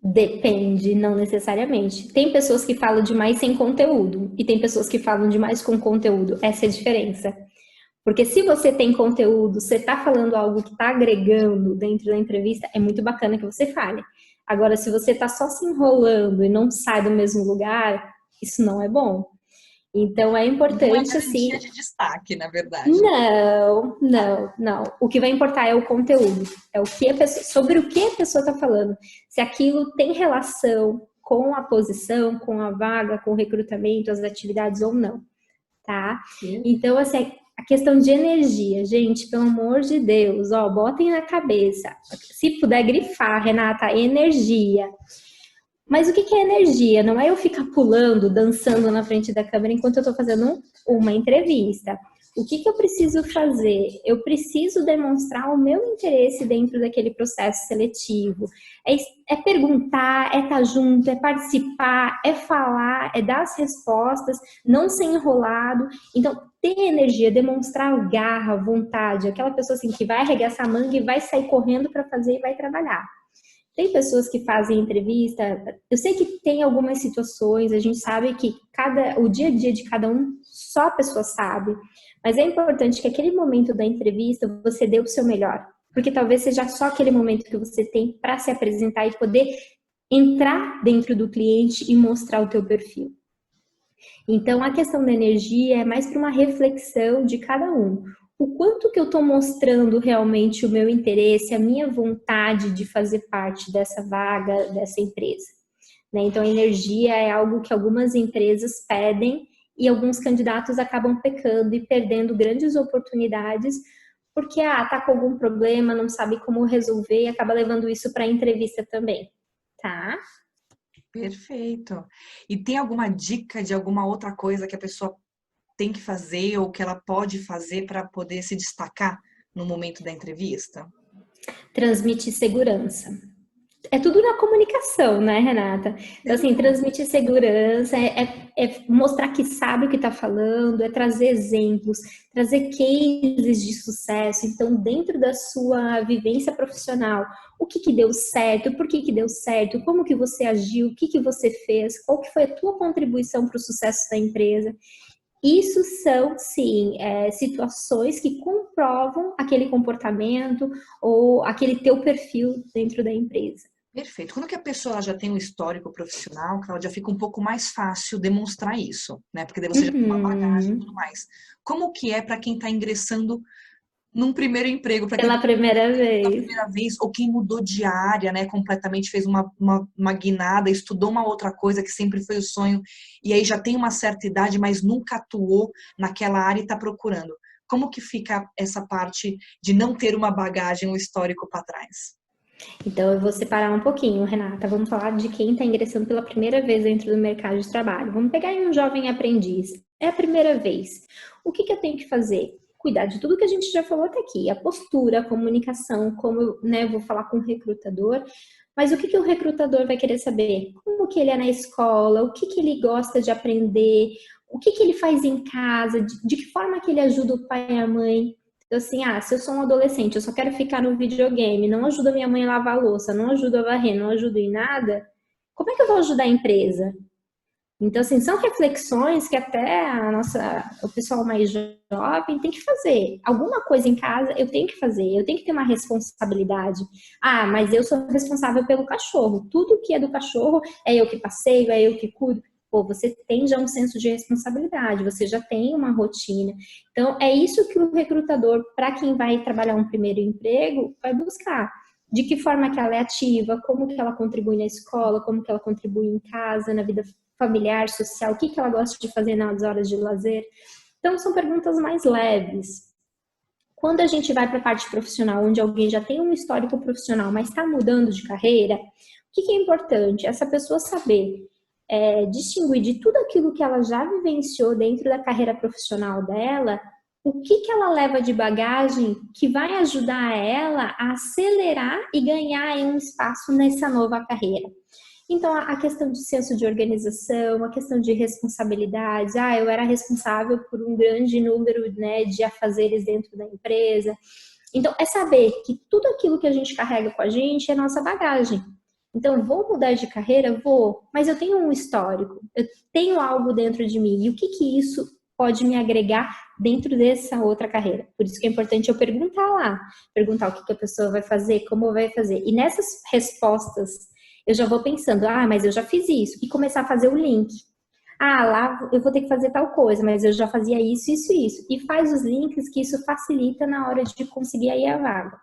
Depende, não necessariamente. Tem pessoas que falam demais sem conteúdo e tem pessoas que falam demais com conteúdo. Essa é a diferença. Porque se você tem conteúdo, você está falando algo que está agregando dentro da entrevista, é muito bacana que você fale. Agora, se você está só se enrolando e não sai do mesmo lugar, isso não é bom. Então, é Não é importante, assim, garantia de destaque, na verdade. não. O que vai importar é o conteúdo. É sobre o que a pessoa está falando. Se aquilo tem relação com a posição, com a vaga, com o recrutamento, as atividades ou não, tá? Então, assim, a questão de energia, gente, pelo amor de Deus, ó, botem na cabeça. Se puder grifar, Renata, energia. Mas o que é energia? Não é eu ficar pulando, dançando na frente da câmera enquanto eu estou fazendo uma entrevista. O que eu preciso fazer? Eu preciso demonstrar o meu interesse dentro daquele processo seletivo. É perguntar, é estar junto, é participar, é falar, é dar as respostas, não ser enrolado. Então, ter energia, demonstrar garra, vontade, aquela pessoa assim que vai arregaçar a manga e vai sair correndo para fazer e vai trabalhar. Tem pessoas que fazem entrevista, eu sei que tem algumas situações, a gente sabe que o dia a dia de cada um, só a pessoa sabe, mas é importante que aquele momento da entrevista você dê o seu melhor, porque talvez seja só aquele momento que você tem para se apresentar e poder entrar dentro do cliente e mostrar o teu perfil. Então, a questão da energia é mais para uma reflexão de cada um. O quanto que eu estou mostrando realmente o meu interesse, a minha vontade de fazer parte dessa vaga, dessa empresa. Né? Então, a energia é algo que algumas empresas pedem e alguns candidatos acabam pecando e perdendo grandes oportunidades porque tá com algum problema, não sabe como resolver e acaba levando isso para a entrevista também, tá? Perfeito. E tem alguma dica de alguma outra coisa que a pessoa tem que fazer ou que ela pode fazer para poder se destacar no momento da entrevista? Transmitir segurança. É tudo na comunicação, né, Renata? Então, assim, transmitir segurança é mostrar que sabe o que está falando, é trazer exemplos, trazer cases de sucesso. Então, dentro da sua vivência profissional, o que deu certo, por que deu certo, como que você agiu, o que você fez, qual que foi a tua contribuição para o sucesso da empresa. isso são, sim, situações que comprovam aquele comportamento ou aquele teu perfil dentro da empresa. Perfeito. Quando que a pessoa já tem um histórico profissional, Cláudia, fica um pouco mais fácil demonstrar isso, né? Porque daí você já tem uma bagagem e Uhum. tudo mais. Como que é para quem está ingressando num primeiro emprego, para quem Pela primeira pela vez. primeira vez, ou quem mudou de área, né, completamente, fez uma guinada, estudou uma outra coisa que sempre foi o sonho, e aí já tem uma certa idade, mas nunca atuou naquela área e está procurando. Como que fica essa parte de não ter uma bagagem, um histórico para trás? Então, eu vou separar um pouquinho, Renata. Vamos falar de quem está ingressando pela primeira vez dentro do mercado de trabalho. Vamos pegar aí um jovem aprendiz. É a primeira vez. O que eu tenho que fazer? Cuidar de tudo que a gente já falou até aqui. A postura, a comunicação, como eu, né, vou falar com o recrutador. Mas o que o recrutador vai querer saber? Como que ele é na escola? O que ele gosta de aprender? O que ele faz em casa? De que forma que ele ajuda o pai e a mãe? Então, assim, se eu sou um adolescente, eu só quero ficar no videogame, não ajudo a minha mãe a lavar a louça, não ajudo a varrer, não ajudo em nada, como é que eu vou ajudar a empresa? Então, assim, são reflexões que até o pessoal mais jovem tem que fazer. Alguma coisa em casa eu tenho que fazer, eu tenho que ter uma responsabilidade. Mas eu sou responsável pelo cachorro. Tudo que é do cachorro é eu que passeio, é eu que cuido. Pô, você tem já um senso de responsabilidade, você já tem uma rotina. Então, é isso que o recrutador, para quem vai trabalhar um primeiro emprego, vai buscar. De que forma que ela é ativa, como que ela contribui na escola, como que ela contribui em casa, na vida familiar, social, o que ela gosta de fazer nas horas de lazer. Então, são perguntas mais leves. Quando a gente vai para a parte profissional, onde alguém já tem um histórico profissional, mas está mudando de carreira, o que é importante? Essa pessoa saber distinguir de tudo aquilo que ela já vivenciou dentro da carreira profissional dela, o que ela leva de bagagem que vai ajudar ela a acelerar e ganhar um espaço nessa nova carreira. Então, a questão de senso de organização, a questão de responsabilidades, eu era responsável por um grande número, né, de afazeres dentro da empresa. Então, é saber que tudo aquilo que a gente carrega com a gente é nossa bagagem. Então, vou mudar de carreira? Vou, mas eu tenho um histórico, eu tenho algo dentro de mim. E o que isso pode me agregar dentro dessa outra carreira? Por isso que é importante eu perguntar lá, perguntar o que a pessoa vai fazer, como vai fazer. E nessas respostas, eu já vou pensando, mas eu já fiz isso. E começar a fazer o link. Lá eu vou ter que fazer tal coisa, mas eu já fazia isso, isso, isso. E faz os links que isso facilita na hora de conseguir aí a vaga.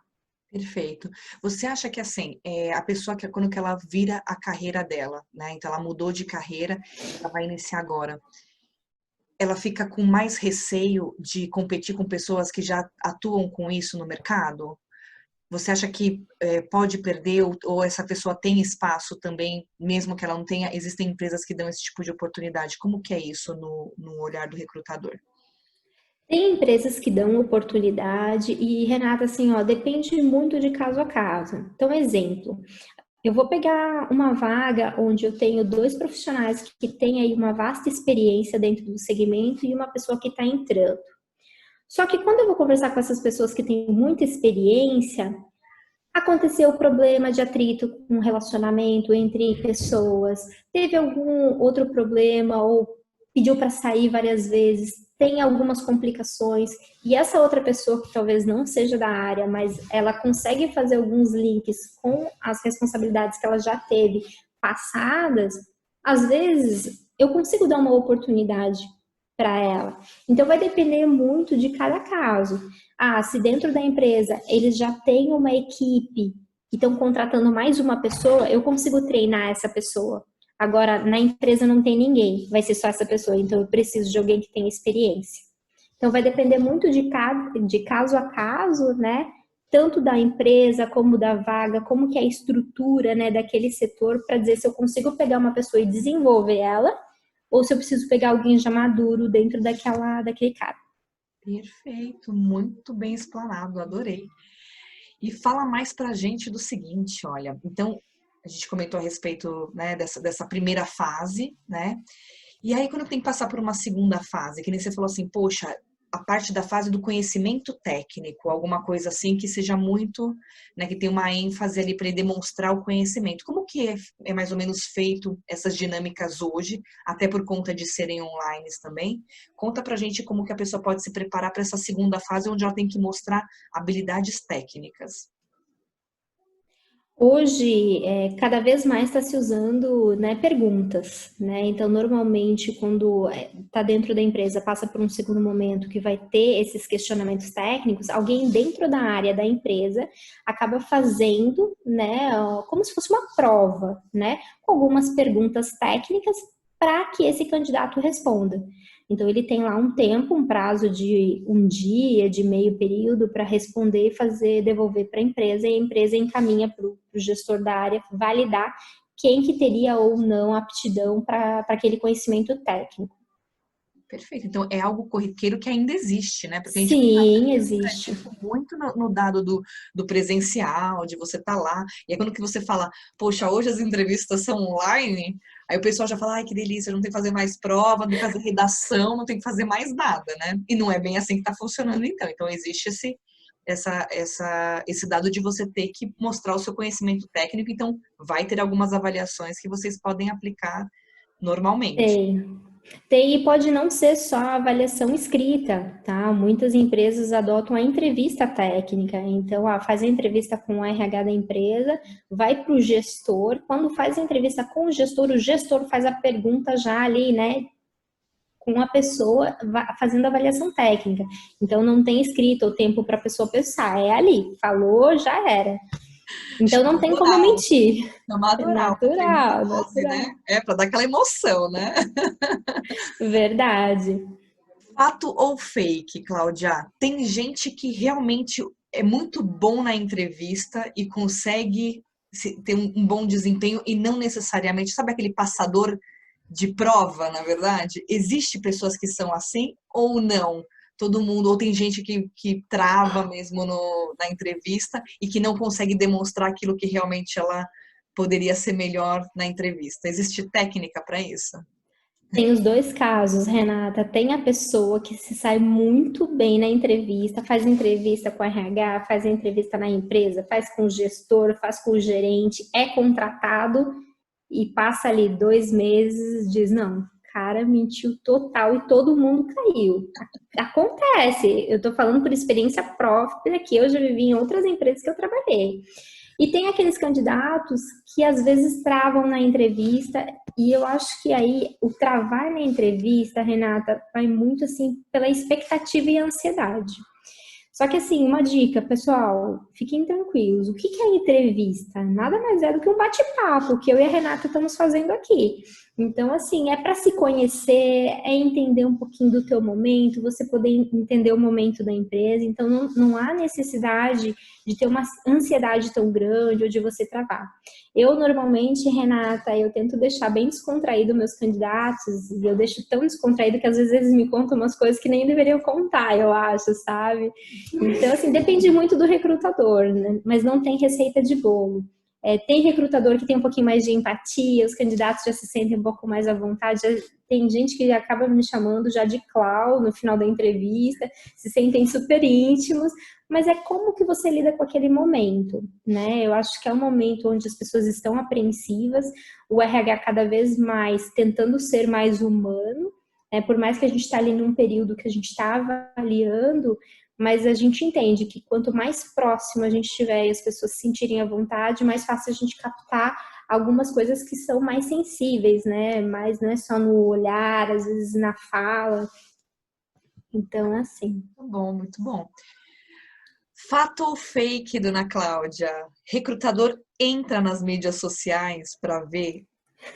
Perfeito. Você acha que assim, a pessoa que quando que ela vira a carreira dela, né? Então ela mudou de carreira, ela vai iniciar agora. Ela fica com mais receio de competir com pessoas que já atuam com isso no mercado? Você acha que pode perder ou essa pessoa tem espaço também, mesmo que ela não tenha? Existem empresas que dão esse tipo de oportunidade. Como que é isso no olhar do recrutador? Tem empresas que dão oportunidade e, Renata, assim, depende muito de caso a caso. Então, exemplo, eu vou pegar uma vaga onde eu tenho dois profissionais que têm aí uma vasta experiência dentro do segmento e uma pessoa que está entrando. Só que quando eu vou conversar com essas pessoas que têm muita experiência, aconteceu o problema de atrito com relacionamento entre pessoas, teve algum outro problema ou pediu para sair várias vezes, tem algumas complicações, e essa outra pessoa que talvez não seja da área, mas ela consegue fazer alguns links com as responsabilidades que ela já teve passadas, às vezes eu consigo dar uma oportunidade para ela. Então vai depender muito de cada caso. Se dentro da empresa eles já têm uma equipe e estão contratando mais uma pessoa, eu consigo treinar essa pessoa. Agora, na empresa não tem ninguém, vai ser só essa pessoa, então eu preciso de alguém que tenha experiência. Então vai depender muito de caso a caso, né? Tanto da empresa como da vaga, como que é a estrutura, né, daquele setor, para dizer se eu consigo pegar uma pessoa e desenvolver ela, ou se eu preciso pegar alguém já maduro dentro daquele cara. Perfeito, muito bem explanado, adorei. E fala mais pra gente do seguinte, olha, então a gente comentou a respeito, né, dessa primeira fase, né? E aí quando tem que passar por uma segunda fase, que nem você falou assim, poxa, a parte da fase do conhecimento técnico, alguma coisa assim que seja muito, né, que tenha uma ênfase ali para ele demonstrar o conhecimento. Como que é mais ou menos feito essas dinâmicas hoje, até por conta de serem online também? Conta pra gente como que a pessoa pode se preparar para essa segunda fase, onde ela tem que mostrar habilidades técnicas. Hoje, cada vez mais está se usando, né, perguntas, né? Então, normalmente, quando está dentro da empresa, passa por um segundo momento que vai ter esses questionamentos técnicos, alguém dentro da área da empresa acaba fazendo, né, como se fosse uma prova, né, com algumas perguntas técnicas para que esse candidato responda. Então, ele tem lá um tempo, um prazo de um dia, de meio período, para responder e fazer, devolver para a empresa, e a empresa encaminha para o gestor da área validar quem que teria ou não aptidão para aquele conhecimento técnico. Perfeito. Então, é algo corriqueiro que ainda existe, né? Porque a gente Sim, existe. muito no dado do presencial, de você estar lá. E aí quando que você fala, poxa, hoje as entrevistas são online, aí o pessoal já fala, ai, que delícia, não tem que fazer mais prova, não tem que fazer redação, não tem que fazer mais nada, né? E não é bem assim que está funcionando, então. Então, existe esse dado de você ter que mostrar o seu conhecimento técnico, então vai ter algumas avaliações que vocês podem aplicar normalmente. Tem. Tem e pode não ser só a avaliação escrita, tá? Muitas empresas adotam a entrevista técnica. Então, faz a entrevista com o RH da empresa, vai para o gestor. Quando faz a entrevista com o gestor faz a pergunta já ali, né? Com a pessoa fazendo a avaliação técnica. Então, não tem escrito o tempo para a pessoa pensar. É ali, falou, já era. Então, não tem como Chamado mentir. chamado É oral, para ter muita natural, dose, natural. né? É, para dar aquela emoção, né? Verdade. Fato ou fake, Cláudia? Tem gente que realmente é muito bom na entrevista e consegue ter um bom desempenho e não necessariamente, sabe aquele passador de prova, na verdade? Existe pessoas que são assim ou não? Todo mundo, ou tem gente que trava mesmo na entrevista e que não consegue demonstrar aquilo que realmente ela poderia ser melhor na entrevista. Existe técnica para isso? Tem os dois casos, Renata. Tem a pessoa que se sai muito bem na entrevista, faz entrevista com a RH, faz entrevista na empresa, faz com o gestor, faz com o gerente, é contratado e passa ali 2 meses, diz, não, cara, mentiu total e todo mundo caiu. Acontece, eu tô falando por experiência própria, que eu já vivi em outras empresas que eu trabalhei. E tem aqueles candidatos que às vezes travam na entrevista, e eu acho que aí o travar na entrevista, Renata, vai muito assim pela expectativa e ansiedade. Só que assim, uma dica, pessoal, fiquem tranquilos. O que é entrevista? Nada mais é do que um bate-papo que eu e a Renata estamos fazendo aqui. Então, assim, é para se conhecer, é entender um pouquinho do teu momento, você poder entender o momento da empresa. Então, não há necessidade de ter uma ansiedade tão grande ou de você travar. Eu, normalmente, Renata, eu tento deixar bem descontraído meus candidatos, e eu deixo tão descontraído que às vezes eles me contam umas coisas que nem deveriam contar, eu acho, sabe? Então, assim, depende muito do recrutador, né? Mas não tem receita de bolo. Tem recrutador que tem um pouquinho mais de empatia, os candidatos já se sentem um pouco mais à vontade. Tem gente que acaba me chamando já de Clau no final da entrevista, se sentem super íntimos, mas é como que você lida com aquele momento, né? Eu acho que é um momento onde as pessoas estão apreensivas, o RH cada vez mais tentando ser mais humano, né? Por mais que a gente está ali num período que a gente está avaliando, mas a gente entende que quanto mais próximo a gente estiver e as pessoas se sentirem à vontade, mais fácil a gente captar algumas coisas que são mais sensíveis, né? Mas não é só no olhar, às vezes na fala. Então, é assim. Muito bom, muito bom. Fato ou fake, dona Cláudia? Recrutador entra nas mídias sociais para ver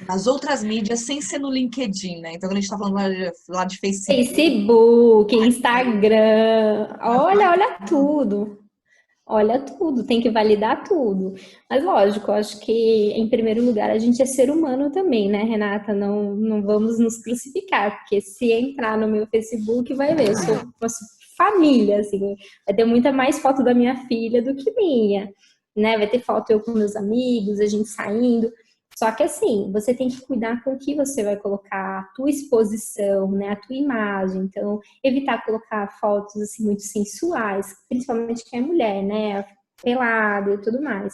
nas outras mídias sem ser no LinkedIn, né? Então, quando a gente está falando lá de Facebook, Facebook, Instagram, WhatsApp, olha tudo. Olha tudo, tem que validar tudo. Mas lógico, eu acho que em primeiro lugar a gente é ser humano também, né, Renata? Não vamos nos crucificar, porque se entrar no meu Facebook vai ver, eu sou uma família, assim, vai ter muita mais foto da minha filha do que minha, né? Vai ter foto eu com meus amigos, a gente saindo. Só que assim, você tem que cuidar com o que você vai colocar, a tua exposição, né, a tua imagem. Então, evitar colocar fotos assim muito sensuais, principalmente quem é mulher, né, pelado e tudo mais.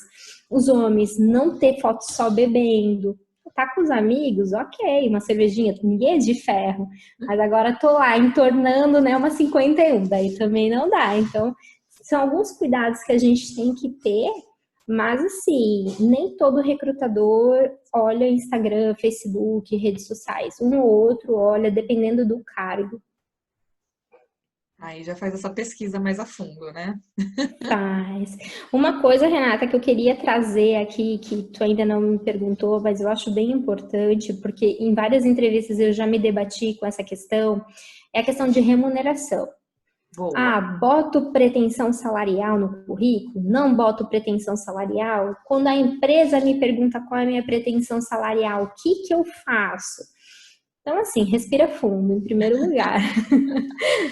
Os homens não ter fotos só bebendo. Tá com os amigos, ok, uma cervejinha, ninguém é de ferro. Mas agora tô lá entornando, né, uma 51, daí também não dá. Então, são alguns cuidados que a gente tem que ter, mas assim, nem todo recrutador olha Instagram, Facebook, redes sociais. Um ou outro olha, dependendo do cargo. Aí já faz essa pesquisa mais a fundo, né? Faz. Uma coisa, Renata, que eu queria trazer aqui, que tu ainda não me perguntou, mas eu acho bem importante, porque em várias entrevistas eu já me debati com essa questão, é a questão de remuneração. Boa. Ah, boto pretensão salarial no currículo? Não boto pretensão salarial? Quando a empresa me pergunta qual é a minha pretensão salarial, o que que eu faço? Então, assim, respira fundo, em primeiro lugar,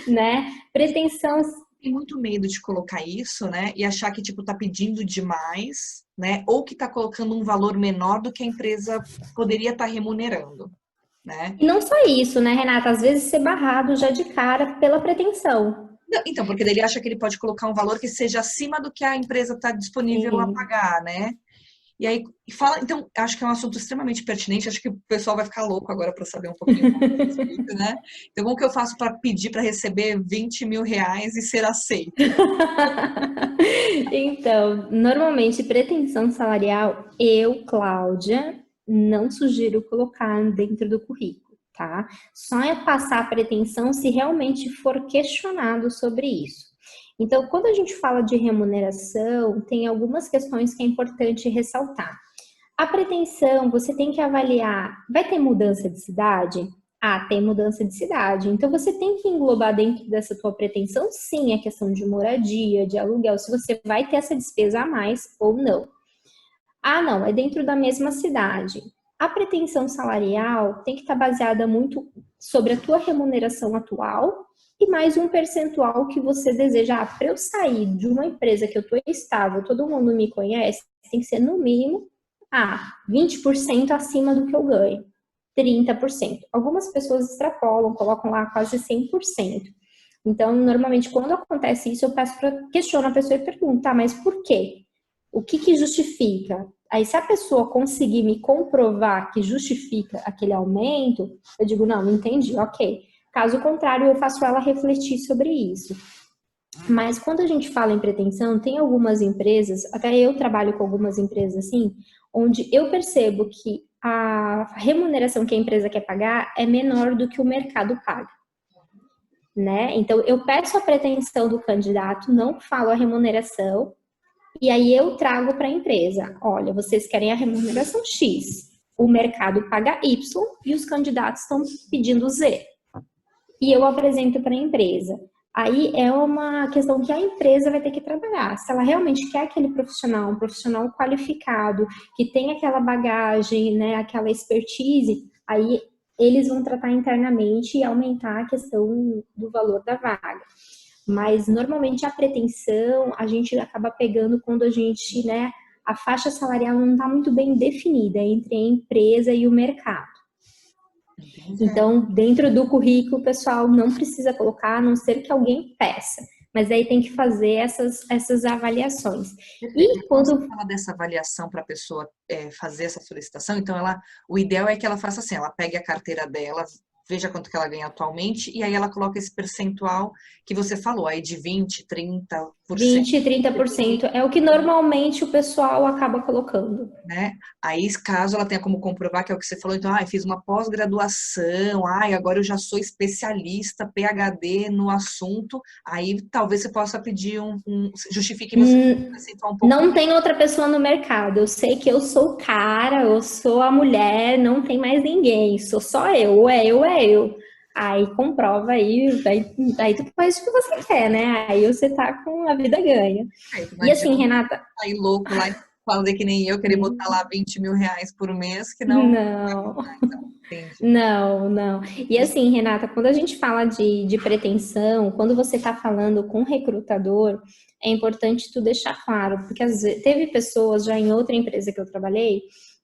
né? Pretensão. Tem muito medo de colocar isso, né? E achar que, tipo, tá pedindo demais, né? Ou que tá colocando um valor menor do que a empresa poderia estar remunerando, né? E não só isso, né, Renata? Às vezes ser barrado já de cara pela pretensão. Não, então, porque daí ele acha que ele pode colocar um valor que seja acima do que a empresa está disponível a É. pagar, né? E aí fala, então, acho que é um assunto extremamente pertinente, acho que o pessoal vai ficar louco agora para saber um pouquinho mais a respeito, né? Então, como que eu faço para pedir para receber 20 mil reais e ser aceito? Então, normalmente, pretensão salarial, eu, Cláudia, não sugiro colocar dentro do currículo, tá? Só é passar a pretensão se realmente for questionado sobre isso. Então, quando a gente fala de remuneração, tem algumas questões que é importante ressaltar. A pretensão, você tem que avaliar, vai ter mudança de cidade? Ah, tem mudança de cidade. Então você tem que englobar dentro dessa tua pretensão, sim, a questão de moradia, de aluguel, se você vai ter essa despesa a mais ou não. Ah, não, é dentro da mesma cidade. A pretensão salarial tem que estar baseada muito sobre a tua remuneração atual e mais um percentual que você deseja. Ah, para eu sair de uma empresa que eu estou estável, todo mundo me conhece, tem que ser no mínimo 20% acima do que eu ganho. 30%. Algumas pessoas extrapolam, colocam lá quase 100%. Então, normalmente, quando acontece isso, eu peço para questionar a pessoa e perguntar, mas por quê? O que que justifica? Aí, se a pessoa conseguir me comprovar que justifica aquele aumento, eu digo, não entendi, ok. Caso contrário, eu faço ela refletir sobre isso. Mas quando a gente fala em pretensão, tem algumas empresas, até eu trabalho com algumas empresas assim, onde eu percebo que a remuneração que a empresa quer pagar é menor do que o mercado paga, né? Então eu peço a pretensão do candidato, não falo a remuneração, e aí eu trago para a empresa, olha, vocês querem a remuneração X, o mercado paga Y e os candidatos estão pedindo Z. E eu apresento para a empresa. Aí é uma questão que a empresa vai ter que trabalhar. Se ela realmente quer aquele profissional, um profissional qualificado, que tem aquela bagagem, né, aquela expertise, aí eles vão tratar internamente e aumentar a questão do valor da vaga. Mas normalmente a pretensão a gente acaba pegando quando a gente, né, a faixa salarial não está muito bem definida entre a empresa e o mercado. Entendi. Então, dentro do currículo, o pessoal não precisa colocar, a não ser que alguém peça. Mas aí tem que fazer essas avaliações. Perfeito. E Mas quando você quando fala dessa avaliação para a pessoa fazer essa solicitação, então o ideal é que ela faça assim, ela pegue a carteira dela, veja quanto que ela ganha atualmente, e aí ela coloca esse percentual que você falou, aí de 20, 30%. 20, 30% é o que normalmente o pessoal acaba colocando. Né? Aí, caso ela tenha como comprovar que é o que você falou, então, fiz uma pós-graduação, agora eu já sou especialista, PhD no assunto, aí talvez você possa pedir justifique você percentual um pouco Não mais. tem outra pessoa no mercado. Eu sei que eu sou o cara, eu sou a mulher, não tem mais ninguém. Sou só eu, ou é eu, ou é eu. Aí comprova aí tu faz o que você quer, né? Aí você tá com a vida ganha. Não E assim, adianta Renata, sair louco lá e fazer que nem eu, querer botar lá 20 mil reais por mês, que não vai não. rolar, então. Entendi. Não, não. E assim, Renata, quando a gente fala de pretensão, quando você está falando com o recrutador, é importante tu deixar claro, porque às vezes, teve pessoas já em outra empresa que eu trabalhei,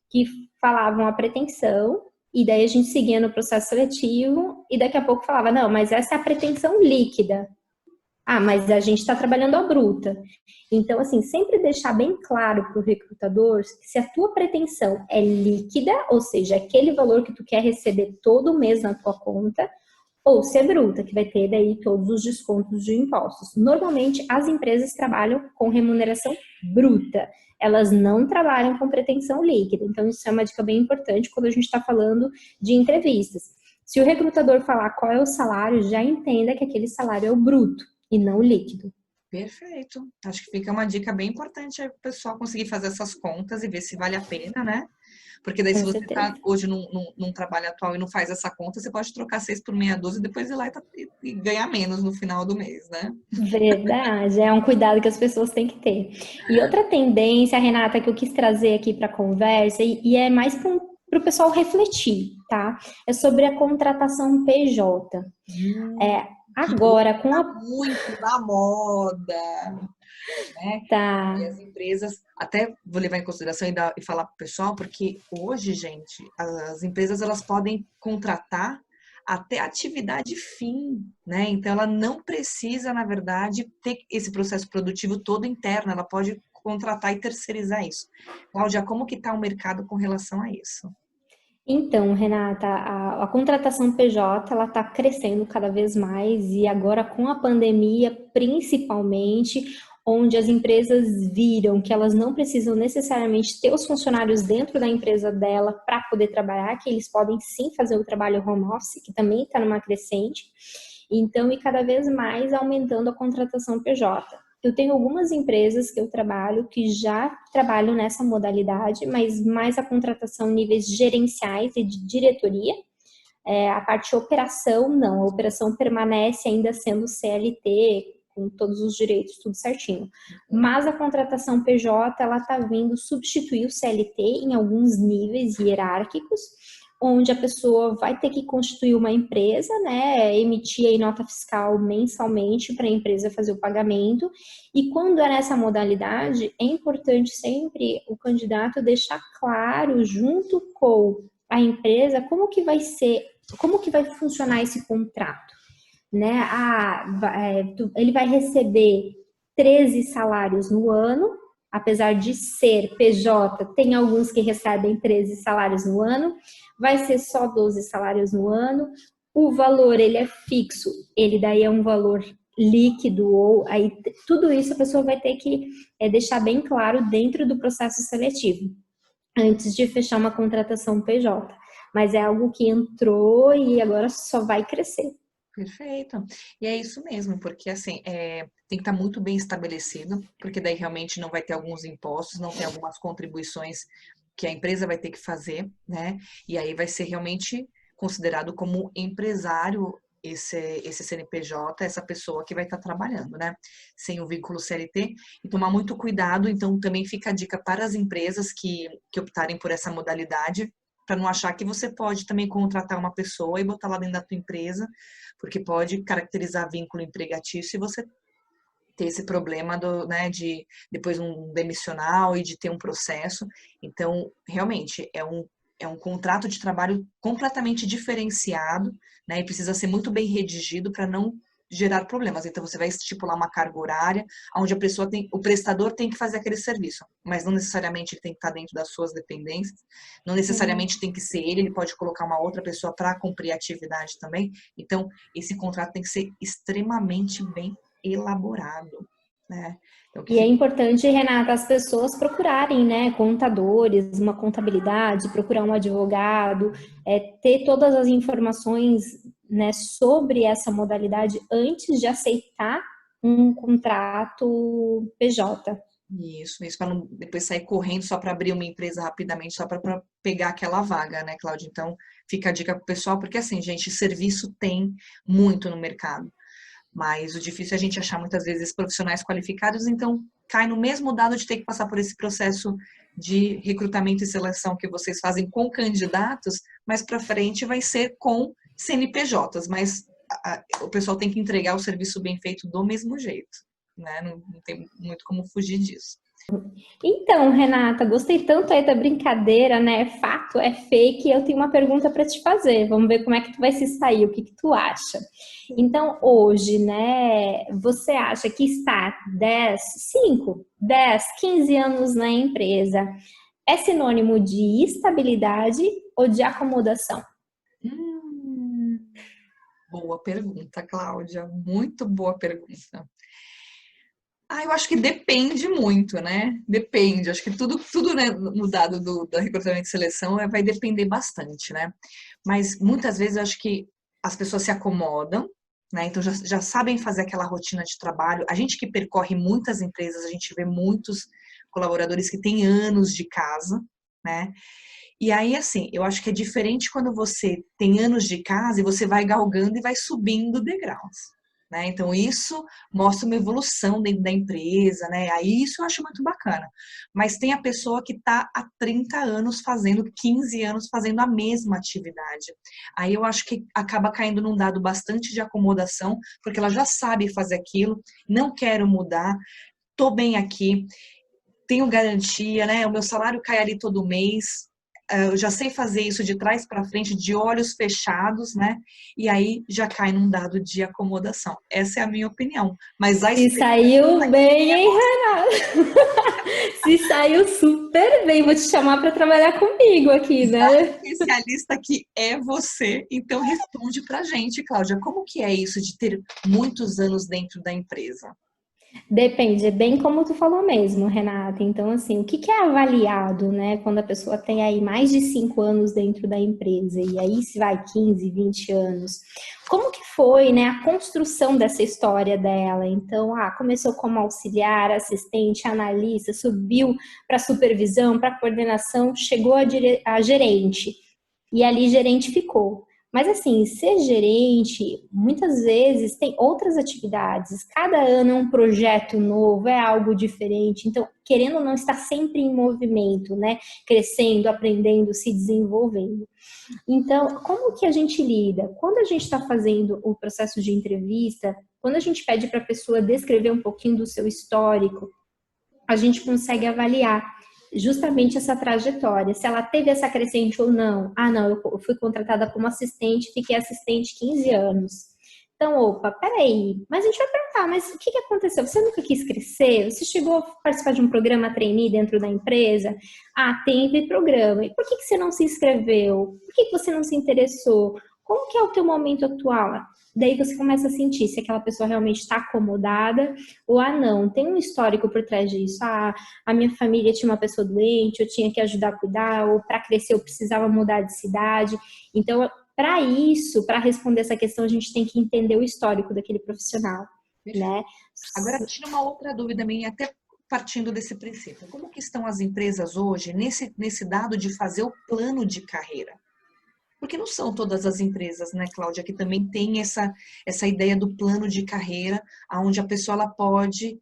que falavam a pretensão, e daí a gente seguia no processo seletivo, e daqui a pouco falava, não, mas essa é a pretensão líquida. Ah, mas a gente está trabalhando a bruta. Então, assim, sempre deixar bem claro para o recrutador que se a tua pretensão é líquida, ou seja, aquele valor que tu quer receber todo mês na tua conta, ou se é bruta, que vai ter daí todos os descontos de impostos. Normalmente, as empresas trabalham com remuneração bruta. Elas não trabalham com pretensão líquida. Então, isso é uma dica bem importante quando a gente está falando de entrevistas. Se o recrutador falar qual é o salário, já entenda que aquele salário é o bruto e não o líquido. Perfeito. Acho que fica uma dica bem importante aí para o pessoal conseguir fazer essas contas e ver se vale a pena, né? Porque daí, se Com você certeza. está hoje num trabalho atual e não faz essa conta, você pode trocar 6 por meia dúzia e depois ir lá e ganhar menos no final do mês, né? Verdade, é um cuidado que as pessoas têm que ter. E outra tendência, Renata, que eu quis trazer aqui para a conversa, e é mais para o pessoal refletir, tá? É sobre a contratação PJ. Hum, É, que hoje agora, com tá a. muito na moda, né? E Tá. as empresas, até vou levar em consideração e falar para o pessoal, porque hoje, gente, as empresas elas podem contratar até atividade fim, né? Então ela não precisa, na verdade, ter esse processo produtivo todo interno, ela pode contratar e terceirizar isso. Cláudia, como que está o mercado com relação a isso? Então, Renata, a contratação PJ ela está crescendo cada vez mais e agora com a pandemia, principalmente, onde as empresas viram que elas não precisam necessariamente ter os funcionários dentro da empresa dela para poder trabalhar, que eles podem sim fazer o trabalho home office, que também está numa crescente. Então, e cada vez mais aumentando a contratação PJ. Eu tenho algumas empresas que eu trabalho que já trabalham nessa modalidade, mas mais a contratação em níveis gerenciais e de diretoria. A parte de operação, não. A operação permanece ainda sendo CLT, com todos os direitos, tudo certinho. Mas a contratação PJ, ela está vindo substituir o CLT em alguns níveis hierárquicos, onde a pessoa vai ter que constituir uma empresa, né, emitir aí nota fiscal mensalmente para a empresa fazer o pagamento. E quando é nessa modalidade, é importante sempre o candidato deixar claro, junto com a empresa, como que vai ser, como que vai funcionar esse contrato, né? Ele vai receber 13 salários no ano, apesar de ser PJ, tem alguns que recebem 13 salários no ano, vai ser só 12 salários no ano, o valor ele é fixo, ele daí é um valor líquido, ou aí tudo isso a pessoa vai ter que deixar bem claro dentro do processo seletivo, antes de fechar uma contratação PJ. Mas é algo que entrou e agora só vai crescer. Perfeito. E é isso mesmo, porque assim, tem que estar muito bem estabelecido, porque daí realmente não vai ter alguns impostos, não tem algumas contribuições que a empresa vai ter que fazer, né? E aí vai ser realmente considerado como empresário esse CNPJ, essa pessoa que vai estar trabalhando, né? Sem o vínculo CLT. E tomar muito cuidado, então também fica a dica para as empresas que optarem por essa modalidade, para não achar que você pode também contratar uma pessoa e botar lá dentro da tua empresa, porque pode caracterizar vínculo empregatício e você ter esse problema né, de depois um demissional e de ter um processo. Então, realmente, é um contrato de trabalho completamente diferenciado, né, e precisa ser muito bem redigido para não gerar problemas. Então, você vai estipular uma carga horária, onde a pessoa o prestador tem que fazer aquele serviço, mas não necessariamente ele tem que estar dentro das suas dependências, não necessariamente tem que ser ele pode colocar uma outra pessoa para cumprir a atividade também. Então, esse contrato tem que ser extremamente bem elaborado, né? Então, que E é fique importante, Renata, as pessoas procurarem, né, contadores, uma contabilidade, procurar um advogado, ter todas as informações, né, sobre essa modalidade antes de aceitar um contrato PJ. isso para não depois sair correndo só para abrir uma empresa rapidamente, só para pegar aquela vaga, né, Cláudia? Então, fica a dica pro pessoal, porque assim, gente, serviço tem muito no mercado. Mas o difícil é a gente achar muitas vezes profissionais qualificados, então cai no mesmo dado de ter que passar por esse processo de recrutamento e seleção que vocês fazem com candidatos, mas para frente vai ser com CNPJs, mas o pessoal tem que entregar o serviço bem feito do mesmo jeito, né? Não tem muito como fugir disso. Então, Renata, gostei tanto aí da brincadeira, né? É fato, é fake. Eu tenho uma pergunta para te fazer. Vamos ver como é que tu vai se sair, o que que tu acha. Então, hoje, né, você acha que estar 10, 5, 10, 15 anos na empresa é sinônimo de estabilidade ou de acomodação? Hum, boa pergunta, Cláudia. Muito boa pergunta. Eu acho que depende muito, né? Depende. Acho que tudo né, no dado do recrutamento e seleção vai depender bastante, né? Mas muitas vezes eu acho que as pessoas se acomodam, né? Então já sabem fazer aquela rotina de trabalho. A gente que percorre muitas empresas, a gente vê muitos colaboradores que têm anos de casa, né? E aí, assim, eu acho que é diferente quando você tem anos de casa e você vai galgando e vai subindo degraus. Né? Então, isso mostra uma evolução dentro da empresa, né? Aí isso eu acho muito bacana. Mas tem a pessoa que está há 30 anos fazendo, 15 anos fazendo a mesma atividade. Aí eu acho que acaba caindo num dado bastante de acomodação, porque ela já sabe fazer aquilo, não quero mudar, tô bem aqui, tenho garantia, né? O meu salário cai ali todo mês. Eu já sei fazer isso de trás para frente, de olhos fechados, né? E aí já cai num dado de acomodação. Essa é a minha opinião. Mas a Se especialista saiu bem, é hein, você. Renata? Se saiu super bem. Vou te chamar para trabalhar comigo aqui, Mas a né? especialista aqui é você. Então responde pra gente, Cláudia, como que é isso de ter muitos anos dentro da empresa? Depende, é bem como tu falou mesmo, Renata. Então, assim, o que que é avaliado, né, quando a pessoa tem aí mais de 5 anos dentro da empresa, e aí se vai 15, 20 anos. Como que foi, né, a construção dessa história dela? Então, começou como auxiliar, assistente, analista, subiu para supervisão, para coordenação, chegou a gerente. E ali gerente ficou. Mas assim, ser gerente, muitas vezes tem outras atividades. Cada ano é um projeto novo, é algo diferente. Então, querendo ou não, está sempre em movimento, né? Crescendo, aprendendo, se desenvolvendo. Então, como que a gente lida? Quando a gente está fazendo o processo de entrevista, quando a gente pede para a pessoa descrever um pouquinho do seu histórico, a gente consegue avaliar justamente essa trajetória, se ela teve essa crescente ou não. Não, eu fui contratada como assistente, fiquei assistente 15 anos. Então, opa, peraí, mas a gente vai perguntar, mas o que aconteceu? Você nunca quis crescer? Você chegou a participar de um programa trainee dentro da empresa? Teve programa. E por que você não se inscreveu? Por que você não se interessou? Como que é o teu momento atual? Daí você começa a sentir se aquela pessoa realmente está acomodada ou não, tem um histórico por trás disso. A minha família tinha uma pessoa doente, eu tinha que ajudar a cuidar, ou para crescer eu precisava mudar de cidade. Então, para isso, para responder essa questão, a gente tem que entender o histórico daquele profissional, Perfeito. né? Agora, tira uma outra dúvida minha, até partindo desse princípio. Como que estão as empresas hoje nesse dado de fazer o plano de carreira? Porque não são todas as empresas, né, Cláudia, que também tem essa ideia do plano de carreira, onde a pessoa ela pode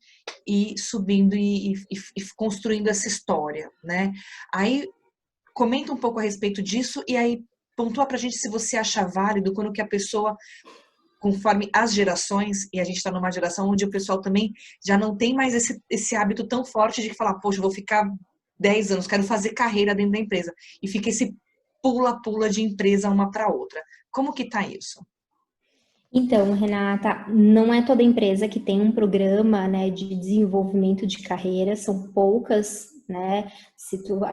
ir subindo e construindo essa história, né? Aí comenta um pouco a respeito disso e aí pontua pra gente se você acha válido quando que a pessoa, conforme as gerações, e a gente está numa geração onde o pessoal também já não tem mais esse hábito tão forte de falar, poxa, eu vou ficar 10 anos, quero fazer carreira dentro da empresa. E fica esse pula-pula de empresa uma para outra. Como que tá isso? Então, Renata, não é toda empresa que tem um programa, né, de desenvolvimento de carreira, são poucas, né?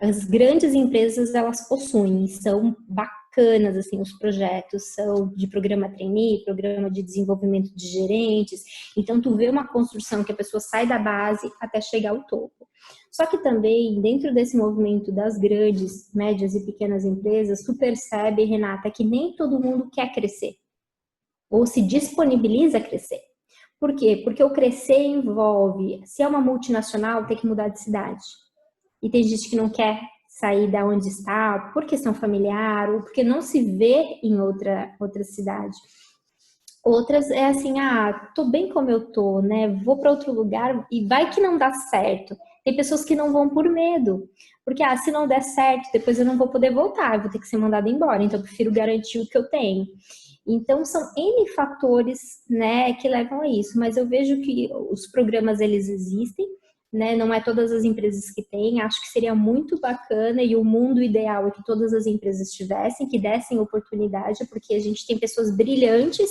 As grandes empresas elas possuem, são bacanas assim, os projetos são de programa trainee, programa de desenvolvimento de gerentes. Então, tu vê uma construção que a pessoa sai da base até chegar ao topo. Só que também, dentro desse movimento das grandes, médias e pequenas empresas, tu percebe, Renata, que nem todo mundo quer crescer ou se disponibiliza a crescer. Por quê? Porque o crescer envolve, se é uma multinacional, tem que mudar de cidade. E tem gente que não quer sair da onde está por questão familiar ou porque não se vê em outra cidade. Outras é assim, tô bem como eu tô, né? Vou para outro lugar e vai que não dá certo. Tem pessoas que não vão por medo, porque se não der certo, depois eu não vou poder voltar, eu vou ter que ser mandada embora, então eu prefiro garantir o que eu tenho. Então são N fatores, né, que levam a isso, mas eu vejo que os programas eles existem, né? Não é todas as empresas que têm. Acho que seria muito bacana e o mundo ideal é que todas as empresas tivessem, que dessem oportunidade, porque a gente tem pessoas brilhantes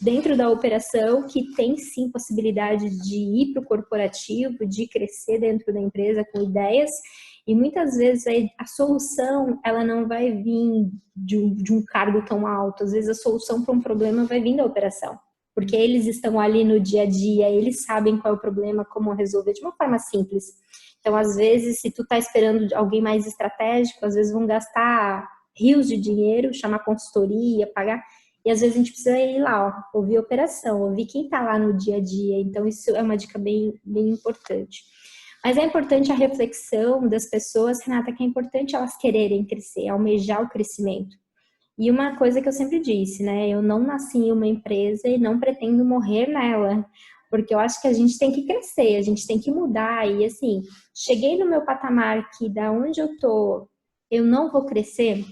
dentro da operação que tem sim possibilidade de ir para o corporativo, de crescer dentro da empresa com ideias. E muitas vezes a solução, ela não vai vir de um cargo tão alto. Às vezes a solução para um problema vai vir da operação. Porque eles estão ali no dia a dia, eles sabem qual é o problema, como resolver de uma forma simples. Então, às vezes, se tu tá esperando alguém mais estratégico, às vezes vão gastar rios de dinheiro, chamar consultoria, pagar. E às vezes a gente precisa ir lá, ó, ouvir a operação, ouvir quem tá lá no dia a dia. Então, isso é uma dica bem, bem importante. Mas é importante a reflexão das pessoas, Renata, que é importante elas quererem crescer, almejar o crescimento. E uma coisa que eu sempre disse, né? Eu não nasci em uma empresa e não pretendo morrer nela. Porque eu acho que a gente tem que crescer, a gente tem que mudar. E assim, cheguei no meu patamar que da onde eu tô, eu não vou crescer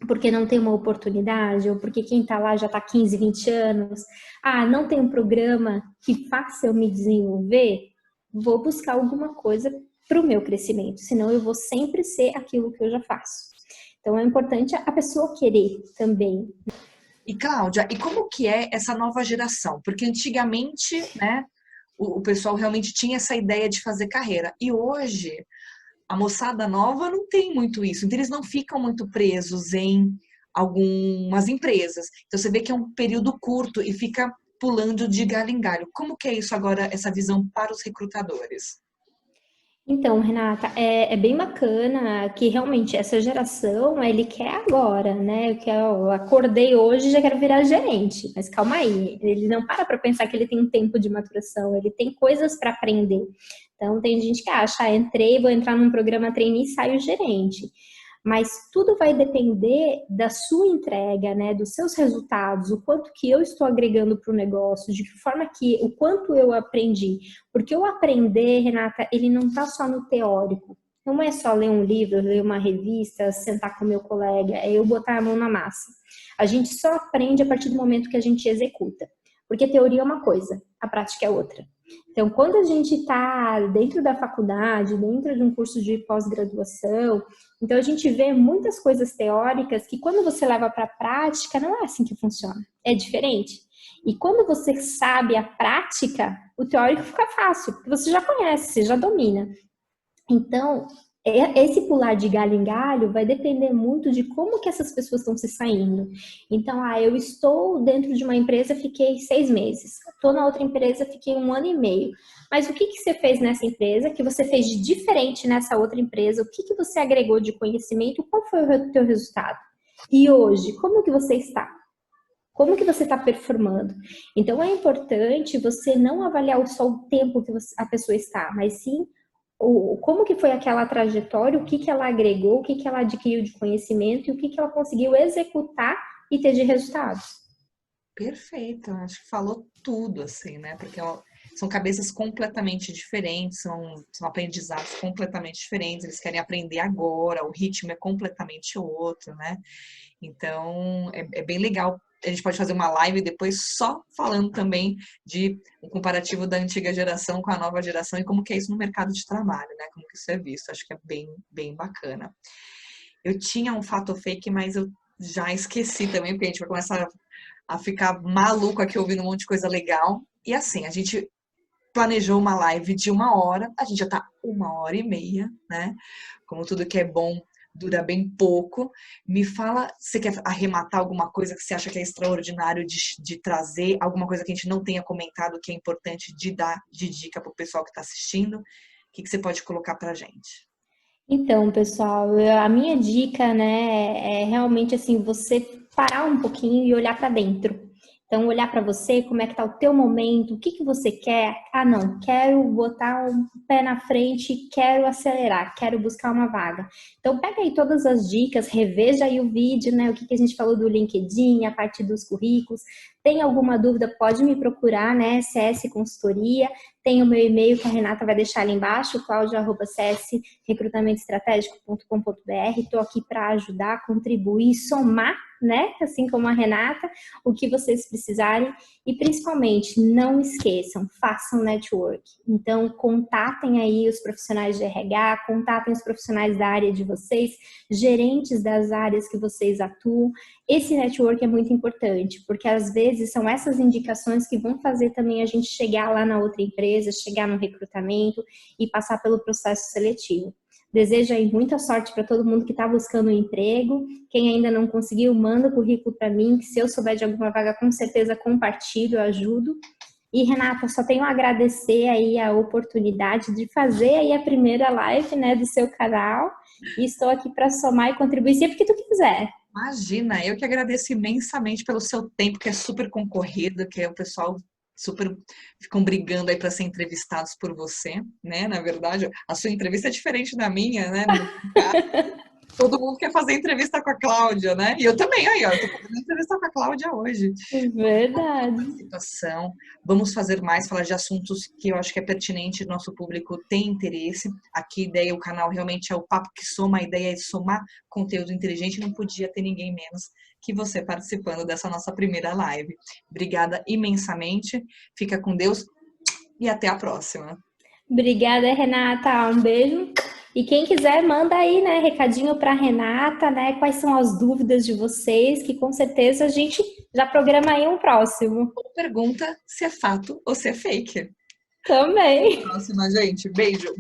porque não tem uma oportunidade, ou porque quem tá lá já tá 15, 20 anos. Ah, não tem um programa que faça eu me desenvolver. Vou buscar alguma coisa para o meu crescimento, senão eu vou sempre ser aquilo que eu já faço. Então é importante a pessoa querer também. E Cláudia, e como que é essa nova geração? Porque antigamente, né, o pessoal realmente tinha essa ideia de fazer carreira. E hoje, a moçada nova não tem muito isso. Então, eles não ficam muito presos em algumas empresas. Então, você vê que é um período curto e fica pulando de galho em galho. Como que é isso agora, essa visão para os recrutadores? Então, Renata, é bem bacana que realmente essa geração, ele quer agora, né? Eu acordei hoje e já quero virar gerente, mas calma aí, ele não para pensar que ele tem um tempo de maturação, ele tem coisas para aprender. Então, tem gente que acha, entrei, vou entrar num programa trainee e saio gerente. Mas tudo vai depender da sua entrega, né, dos seus resultados, o quanto que eu estou agregando para o negócio, de que forma que, o quanto eu aprendi. Porque o aprender, Renata, ele não está só no teórico. Não é só ler um livro, ler uma revista, sentar com meu colega, é eu botar a mão na massa. A gente só aprende a partir do momento que a gente executa. Porque teoria é uma coisa, a prática é outra. Então, quando a gente está dentro da faculdade, dentro de um curso de pós-graduação, então a gente vê muitas coisas teóricas que quando você leva para a prática, não é assim que funciona. É diferente. E quando você sabe a prática, o teórico fica fácil, porque você já conhece, você já domina. Então, esse pular de galho em galho vai depender muito de como que essas pessoas estão se saindo. Então, eu estou dentro de uma empresa, fiquei 6 meses. Estou na outra empresa, fiquei 1 ano e meio. Mas o que que você fez nessa empresa, que você fez de diferente nessa outra empresa? O que que você agregou de conhecimento? Qual foi o teu resultado? E hoje, como que você está? Como que você está performando? Então, é importante você não avaliar só o tempo que a pessoa está, mas sim como que foi aquela trajetória, o que que ela agregou, o que que ela adquiriu de conhecimento e o que que ela conseguiu executar e ter de resultados. Perfeito, acho que falou tudo, assim, né? Porque são cabeças completamente diferentes, são aprendizados completamente diferentes, eles querem aprender agora, o ritmo é completamente outro, né? Então, é bem legal. A gente pode fazer uma live depois só falando também de um comparativo da antiga geração com a nova geração e como que é isso no mercado de trabalho, né? Como que isso é visto. Acho que é bem, bem bacana. Eu tinha um fato fake, mas eu já esqueci também, porque a gente vai começar a ficar maluco aqui ouvindo um monte de coisa legal. E assim, a gente planejou uma live de 1 hora, a gente já tá 1 hora e meia, né? Como tudo que é bom dura bem pouco. Me fala, você quer arrematar alguma coisa que você acha que é extraordinário de trazer, alguma coisa que a gente não tenha comentado que é importante de dar de dica para o pessoal que está assistindo? O que você pode colocar para a gente? Então, pessoal, a minha dica, né, é realmente assim, você parar um pouquinho e olhar para dentro. Então, olhar para você, como é que tá o teu momento, o que que você quer? Ah, não, quero botar um pé na frente, quero acelerar, quero buscar uma vaga. Então, pega aí todas as dicas, reveja aí o vídeo, né, o que que a gente falou do LinkedIn, a parte dos currículos. Tem alguma dúvida, pode me procurar, né, CS Consultoria. Tem o meu e-mail que a Renata vai deixar ali embaixo, claudia.csrecrutamentoestratégico.com.br. Estou aqui para ajudar, contribuir, somar né? Assim como a Renata, o que vocês precisarem. E principalmente, não esqueçam, façam network. Então, contatem aí os profissionais de RH, contatem os profissionais da área de vocês, gerentes das áreas que vocês atuam. Esse network é muito importante, porque às vezes são essas indicações que vão fazer também a gente chegar lá na outra empresa, chegar no recrutamento e passar pelo processo seletivo. Desejo aí muita sorte para todo mundo que está buscando um emprego. Quem ainda não conseguiu, manda o currículo para mim, que se eu souber de alguma vaga, com certeza compartilho, ajudo. E Renata, só tenho a agradecer aí a oportunidade de fazer aí a primeira live, né, do seu canal. E estou aqui para somar e contribuir sempre que tu quiser. Imagina, eu que agradeço imensamente pelo seu tempo, que é super concorrido, que é o pessoal super ficam brigando aí para ser entrevistados por você, né? Na verdade, a sua entrevista é diferente da minha, né? Todo mundo quer fazer entrevista com a Cláudia, né? E eu também, aí, ó, eu tô fazendo entrevista com a Cláudia hoje. Verdade. Participação, vamos fazer mais, falar de assuntos que eu acho que é pertinente, nosso público tem interesse. Aqui a ideia, o canal realmente é o papo que soma, a ideia é somar conteúdo inteligente, não podia ter ninguém menos que você participando dessa nossa primeira live. Obrigada imensamente, fica com Deus e até a próxima. Obrigada, Renata. Um beijo. E quem quiser, manda aí, né, recadinho para Renata, né? Quais são as dúvidas de vocês, que com certeza a gente já programa aí um próximo. Ou pergunta se é fato ou se é fake. Também. Até a próxima, gente. Beijo.